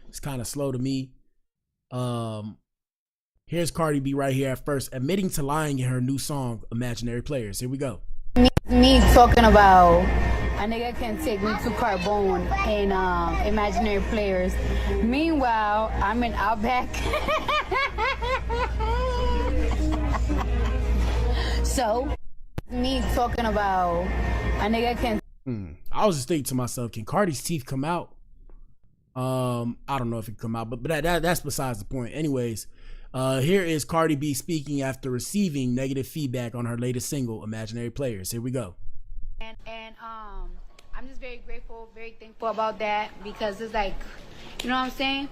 Speaker 7: It's kind of slow to me. Here's Cardi B right here at first, admitting to lying in her new song, Imaginary Players. Here we go.
Speaker 19: Me talking about a nigga can take me to Carbone and Imaginary Players. Meanwhile, I'm in Outback. So, me talking about a nigga can.
Speaker 7: I was just thinking to myself, can Cardi's teeth come out? I don't know if it come out, but that's besides the point. Anyways, here is Cardi B speaking after receiving negative feedback on her latest single, Imaginary Players. Here we go.
Speaker 19: And I'm just very grateful, very thankful about that, because it's like, you know what I'm saying?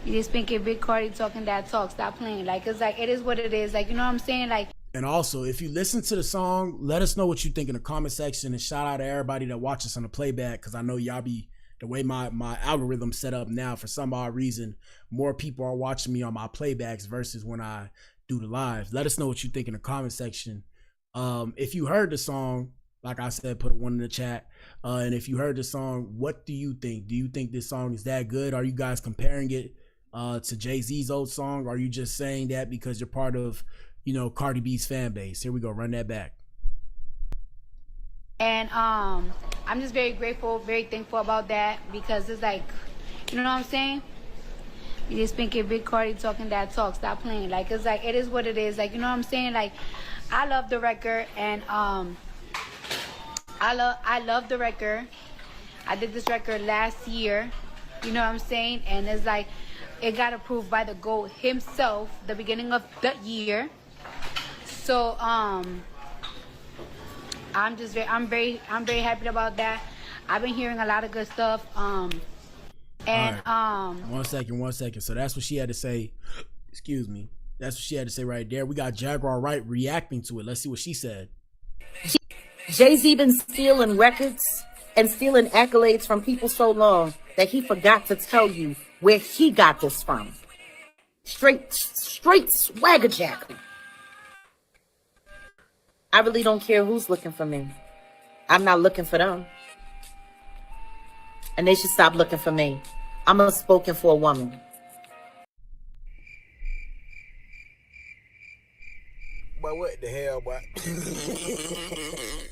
Speaker 19: You just think a big Cardi talking that talk, stop playing. Like, it's like, it is what it is. Like, you know what I'm saying? Like.
Speaker 7: And also, if you listen to the song, let us know what you think in the comment section, and shout out to everybody that watches on the playback, because I know y'all be, the way my algorithm set up now, for some odd reason, more people are watching me on my playbacks versus when I do the live. Let us know what you think in the comment section. If you heard the song, like I said, put a 1 in the chat. And if you heard the song, what do you think? Do you think this song is that good? Are you guys comparing it to Jay-Z's old song? Or are you just saying that because you're part of, you know, Cardi B's fan base? Here we go. Run that back.
Speaker 19: And I'm just very grateful, very thankful about that, because it's like, you know what I'm saying? You just think a big Cardi talking that talk, stop playing. Like, it's like, it is what it is. Like, you know what I'm saying? Like, I love the record, and I love the record. I did this record last year, you know what I'm saying? And it's like, it got approved by the GOAT himself the beginning of the year. So I'm very happy about that. I've been hearing a lot of good stuff. And
Speaker 7: right. One second. So that's what she had to say. Excuse me. That's what she had to say right there. We got Jaguar Wright reacting to it. Let's see what she said.
Speaker 20: Jay-Z been stealing records and stealing accolades from people so long that he forgot to tell you where he got this from. Straight swagger jack. I really don't care who's looking for me. I'm not looking for them. And they should stop looking for me. I'm unspoken for a woman.
Speaker 6: But what the hell, boy?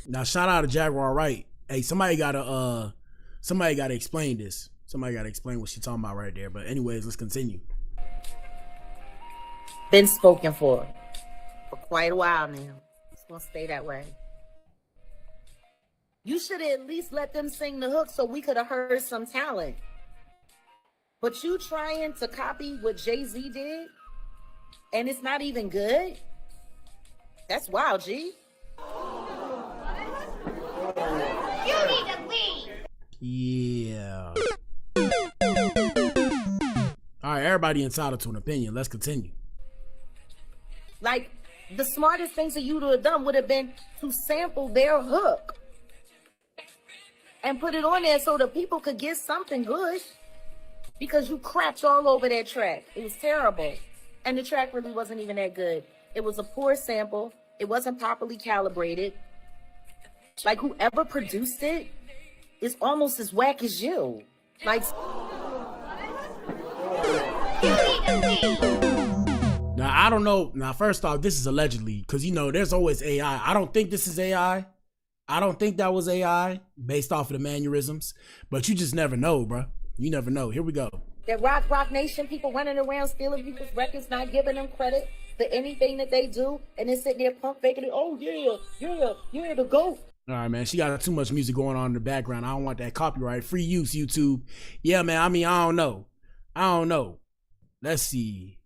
Speaker 7: Now shout out to Jaguar Wright. Hey, somebody gotta Somebody got to explain this. Somebody got to explain what she's talking about right there. But anyways, let's continue.
Speaker 20: Been spoken for quite a while now. It's gonna stay that way. You should have at least let them sing the hook so we could have heard some talent. But you trying to copy what Jay-Z did, and it's not even good? That's wild, G.
Speaker 4: You need to leave.
Speaker 7: Yeah. All right, everybody entitled to an opinion. Let's continue.
Speaker 20: Like, the smartest thing for you to have done would have been to sample their hook and put it on there so the people could get something good, because you crapped all over that track. It was terrible. And the track really wasn't even that good. It was a poor sample. It wasn't properly calibrated. Like, whoever produced it is almost as whack as you. Like,
Speaker 7: now, I don't know. Now, first off, this is allegedly, because, you know, there's always AI. I don't think this is AI. I don't think that was AI based off of the mannerisms, but you just never know, bro. You never know. Here we go.
Speaker 20: that Rock Nation people running around stealing people's records, not giving them credit for anything that they do, and then sitting there pump faking it. Oh, yeah, the GOAT.
Speaker 7: All right, man. She got too much music going on in the background. I don't want that copyright. Free use, YouTube. Yeah, man. I mean, I don't know. Let's see.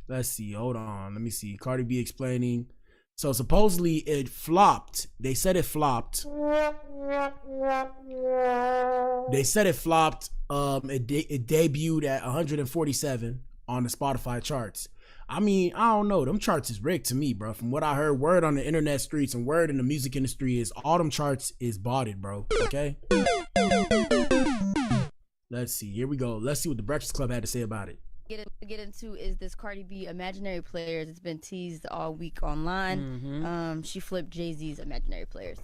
Speaker 7: Hold on. Let me see. Cardi B explaining. So supposedly it flopped. They said it flopped. It debuted at 147 on the Spotify charts. I mean, I don't know. Them charts is rigged to me, bro. From what I heard, word on the internet streets and word in the music industry is all them charts is botted, bro. Okay? Let's see. Here we go. Let's see what the Breakfast Club had to say about it.
Speaker 21: Get into is this Cardi B Imaginary Playerz. It's been teased all week online. She flipped Jay-Z's Imaginary Playerz.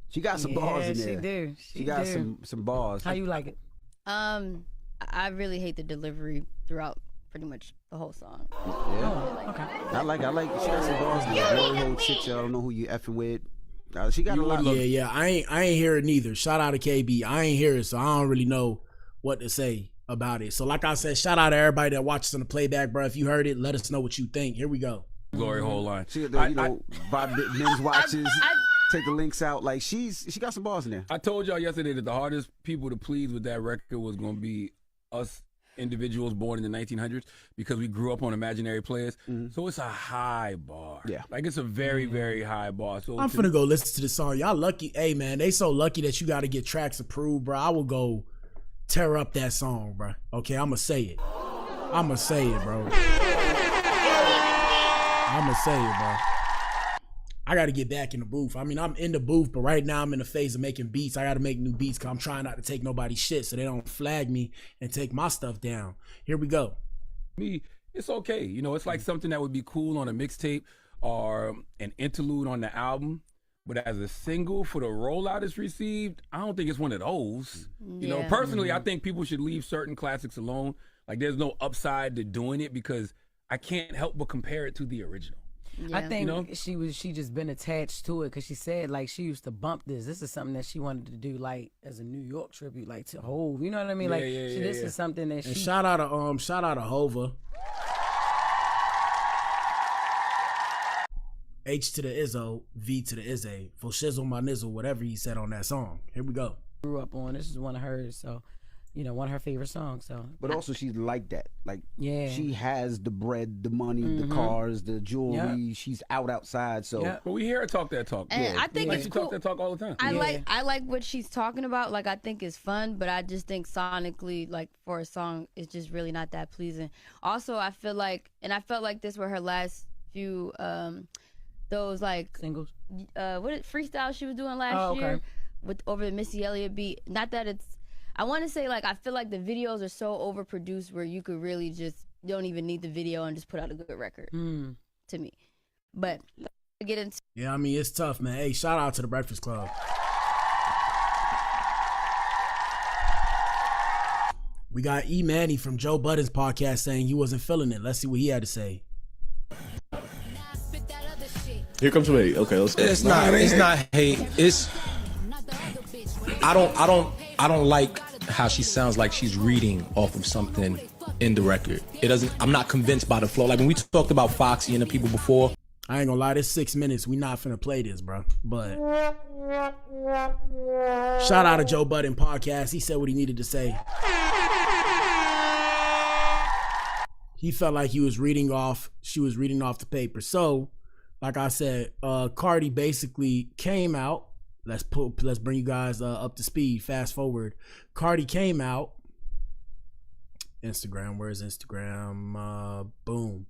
Speaker 22: She got some balls in there.
Speaker 23: She do.
Speaker 22: She got some balls.
Speaker 23: How you like it?
Speaker 21: I really hate the delivery throughout pretty much the whole song.
Speaker 22: Yeah.
Speaker 23: Okay.
Speaker 22: I like. She got some balls in there. Glory hole chicks. I don't know who you effing with. She got a lot.
Speaker 7: Yeah. I ain't hear it neither. Shout out to KB. I ain't hear it, so I don't really know what to say about it. So like I said, shout out to everybody that watches on the playback, bro. If you heard it, let us know what you think. Here we go.
Speaker 22: Glory hole line. She, buy men's watches. Take the links out. Like she got some balls in there.
Speaker 24: I told y'all yesterday that the hardest people to please with that record was going to be us individuals born in the 1900s, because we grew up on Imaginary Playerz. So it's a high bar.
Speaker 22: Yeah.
Speaker 24: Like it's a very, very high bar. So
Speaker 7: I'm finna go listen to the song. Y'all lucky. Hey, man, they so lucky that you got to get tracks approved, bro. I will go tear up that song, bro. Okay, I'ma say it, bro. I got to get back in the booth. I mean, I'm in the booth, but right now I'm in the phase of making beats. I got to make new beats because I'm trying not to take nobody's shit so they don't flag me and take my stuff down. Here we go.
Speaker 24: Me, it's okay. You know, it's like something that would be cool on a mixtape or an interlude on the album. But as a single for the rollout it's received, I don't think it's one of those. You know, personally, I think people should leave certain classics alone. Like, there's no upside to doing it because I can't help but compare it to the original.
Speaker 23: I think she just been attached to it because she said like she used to bump this. This is something that she wanted to do like as a New York tribute, like to Hov. You know what I mean? This is something that
Speaker 7: and shout out to Hova. H to the Izzo, V to the Izzy, for shizzle my nizzle, whatever he said on that song. Here we go.
Speaker 23: Grew up on this is one of hers, so one of her favorite songs. So,
Speaker 22: but also she's like that. Like, she has the bread, the money, the cars, the jewelry. Yep. She's outside. So,
Speaker 24: but we hear her talk that talk.
Speaker 21: And I think
Speaker 24: like
Speaker 21: it's
Speaker 24: she
Speaker 21: cool.
Speaker 24: talk that talk all the time.
Speaker 21: I like what she's talking about. Like, I think it's fun, but I just think sonically, like for a song, it's just really not that pleasing. Also, I feel like, and I felt like this were her last few those like
Speaker 23: singles.
Speaker 21: Freestyle she was doing last year with over the Missy Elliott beat. Not that it's. I want to say, like, I feel like the videos are so overproduced where you could really just, you don't even need the video and just put out a good record, to me. But, get into...
Speaker 7: Yeah, I mean, it's tough, man. Hey, shout out to the Breakfast Club. We got E. Manny from Joe Budden's podcast saying he wasn't feeling it. Let's see what he had to say.
Speaker 25: Here comes some hate. Okay, let's go.
Speaker 26: It's not hate. It's
Speaker 1: I don't like how she sounds like she's reading off of something in the record. It doesn't. I'm not convinced by the flow. Like when we talked about Foxy and the people before.
Speaker 7: I ain't gonna lie, this 6 minutes. We not finna play this, bro. But shout out to Joe Budden podcast. He said what he needed to say. He felt like she was reading off the paper. So, like I said, Cardi basically came out. Let's bring you guys up to speed. Fast forward. Cardi came out. Instagram, where's Instagram? Boom.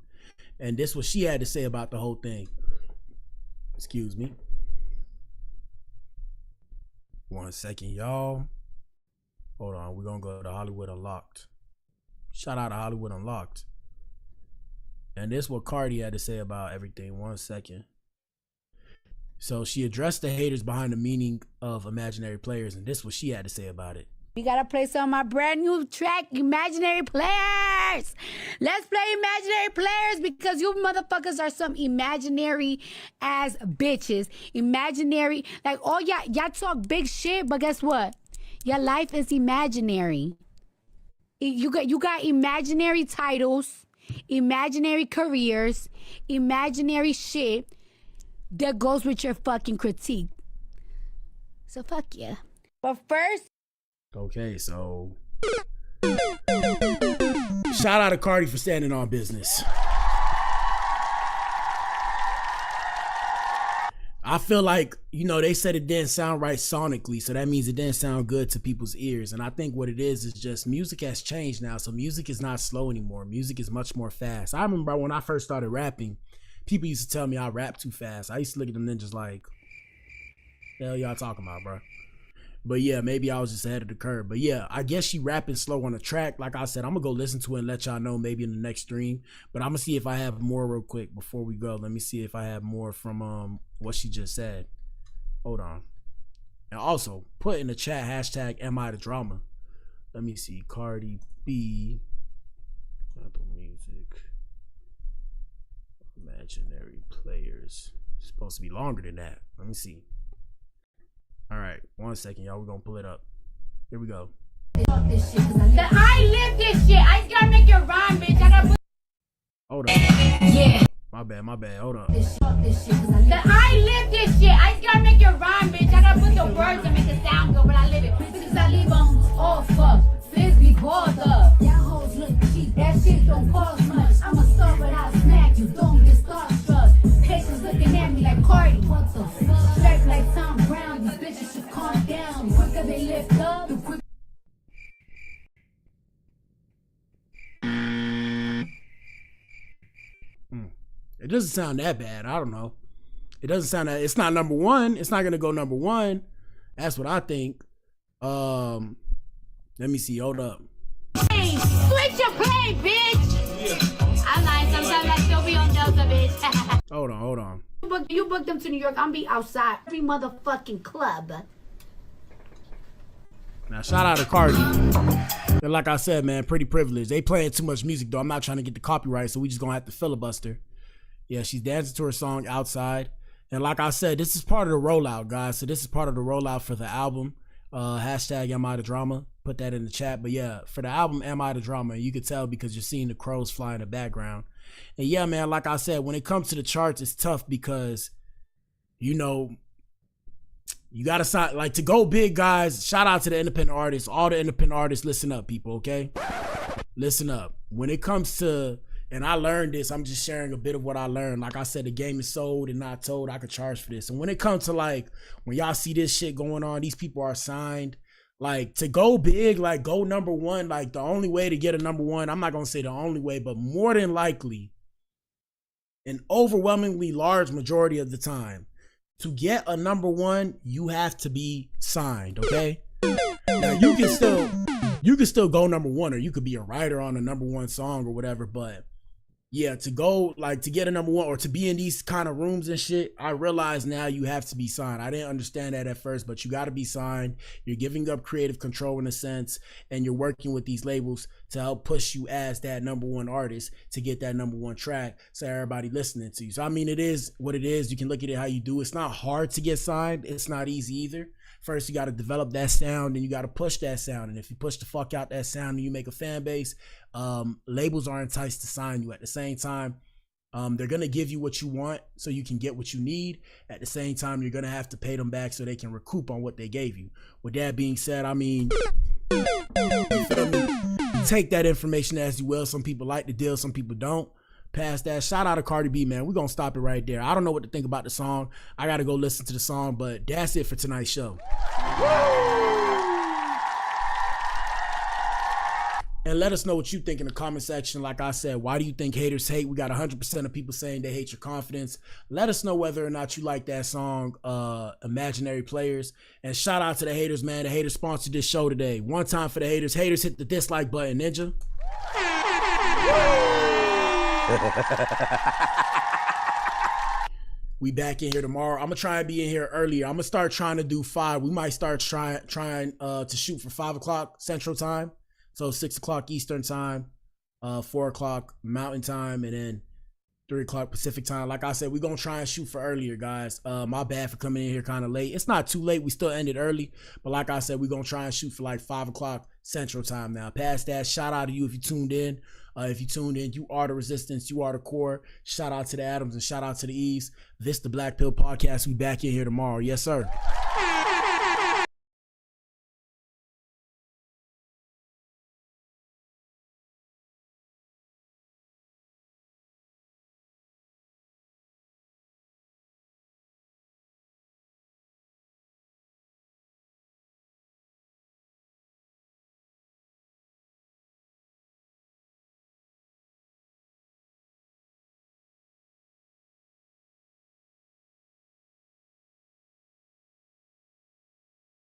Speaker 7: And this is what she had to say about the whole thing. Excuse me. 1 second, y'all. Hold on. We're going to go to Hollywood Unlocked. Shout out to Hollywood Unlocked. And this is what Cardi had to say about everything. 1 second. So she addressed the haters behind the meaning of imaginary players. And this is what she had to say about it.
Speaker 19: We gotta play some of my brand new track, Imaginary Players. Let's play Imaginary Players because you motherfuckers are some imaginary ass bitches. Imaginary, like, oh yeah, y'all talk big shit, but guess what? Your life is imaginary. You got imaginary titles, imaginary careers, imaginary shit that goes with your fucking critique. So fuck yeah. But first,
Speaker 7: okay, so shout out to Cardi for standing on business. I feel like, they said it didn't sound right sonically, so that means it didn't sound good to people's ears. And I think what it is just music has changed now, so music is not slow anymore. Music is much more fast. I remember when I first started rapping, people used to tell me I rap too fast. I used to look at them ninjas like, the hell y'all talking about, bro? But yeah, maybe I was just ahead of the curve. But yeah, I guess she rapping slow on the track. Like I said, I'm going to go listen to it and let y'all know maybe in the next stream. But I'm going to see if I have more real quick before we go. Let me see if I have more from what she just said. Hold on. And also, put in the chat hashtag Am I the Drama. Let me see. Cardi B. Apple Music. Imaginary Players. It's supposed to be longer than that. Let me see. All right, 1 second, y'all. We're gonna pull it up. Here we go.
Speaker 19: I live this shit. I just gotta make it rhyme, bitch. I gotta put.
Speaker 7: Hold on.
Speaker 19: Yeah.
Speaker 7: My bad. Hold on.
Speaker 19: I live this shit. I just gotta make it rhyme, bitch. I gotta put the words and make it sound good, but I live it. Because I live on all fuck. Frisbee balls up. Y'all hoes look cheap. That shit don't cost much. I'm a star, but I'll smack you. Don't get starstruck. Patients looking at me like Cardi. What the fuck? Straight like Tom Brown. These bitches should calm down. Quicker they lift up, the quicker.
Speaker 7: It doesn't sound that bad. I don't know. It doesn't sound that. It's not number one. It's not gonna go number one. That's what I think. Let me see. Hold up.
Speaker 19: Hey, switch your play, bitch. I'm lying. Sometimes I still be on Delta, bitch.
Speaker 7: Hold on.
Speaker 19: You book them to New York. I'm be outside every motherfucking club.
Speaker 7: Now shout out to Cardi. And like I said, man, pretty privileged. They playing too much music though. I'm not trying to get the copyright, so we just gonna have to filibuster. Yeah, she's dancing to her song outside. And like I said, this is part of the rollout, guys. So this is part of the rollout for the album. Hashtag Am I the Drama. Put that in the chat. But yeah, for the album Am I the Drama, you could tell because you're seeing the crows fly in the background. And yeah, man, like I said, when it comes to the charts, it's tough because, you gotta sign, like, to go big, guys. Shout out to the independent artists. All the independent artists, listen up, people, okay? Listen up. When it comes to, and I learned this, I'm just sharing a bit of what I learned. Like I said, the game is sold and not told. I could charge for this. And when it comes to, like, when y'all see this shit going on, these people are signed. Like, to go big, like, go number one, like, the only way to get a number one, I'm not gonna say the only way, but more than likely, an overwhelmingly large majority of the time, to get a number one, you have to be signed, okay? Now you can still go number one, or you could be a writer on a number one song or whatever, but yeah, to go, like, to get a number one or to be in these kind of rooms and shit, I realize now you have to be signed. I didn't understand that at first, but you got to be signed. You're giving up creative control in a sense, and you're working with these labels to help push you as that number one artist to get that number one track so everybody listening to you. So I mean, it is what it is. You can look at it how you do. It's not hard to get signed. It's not easy either. First, you got to develop that sound, and you got to push that sound. And if you push the fuck out that sound and you make a fan base, labels are enticed to sign you. At the same time, they're going to give you what you want so you can get what you need. At the same time, you're going to have to pay them back so they can recoup on what they gave you. With that being said, I mean, take that information as you will. Some people like the deal, some people don't. Past that, shout out to Cardi B, man. We're going to stop it right there. I don't know what to think about the song. I got to go listen to the song, but that's it for tonight's show. And let us know what you think in the comment section. Like I said, why do you think haters hate? We got 100% of people saying they hate your confidence. Let us know whether or not you like that song, Imaginary Players. And shout out to the haters, man. The haters sponsored this show today. One time for the haters. Haters, hit the dislike button, Ninja. We back in here tomorrow. I'm gonna try and be in here earlier. I'm gonna start trying to do 5. We might start trying to shoot for 5 o'clock Central Time. So 6 o'clock Eastern Time, 4 o'clock Mountain Time, and then 3 o'clock Pacific Time. Like I said, we're going to try and shoot for earlier, guys. My bad for coming in here kind of late. It's not too late. We still ended early. But like I said, we're going to try and shoot for like 5 o'clock Central Time now. Past that, shout out to you if you tuned in. If you tuned in, you are the resistance. You are the core. Shout out to the Adams and shout out to the Eves. This the Black Pill Podcast. We back in here tomorrow. Yes, sir.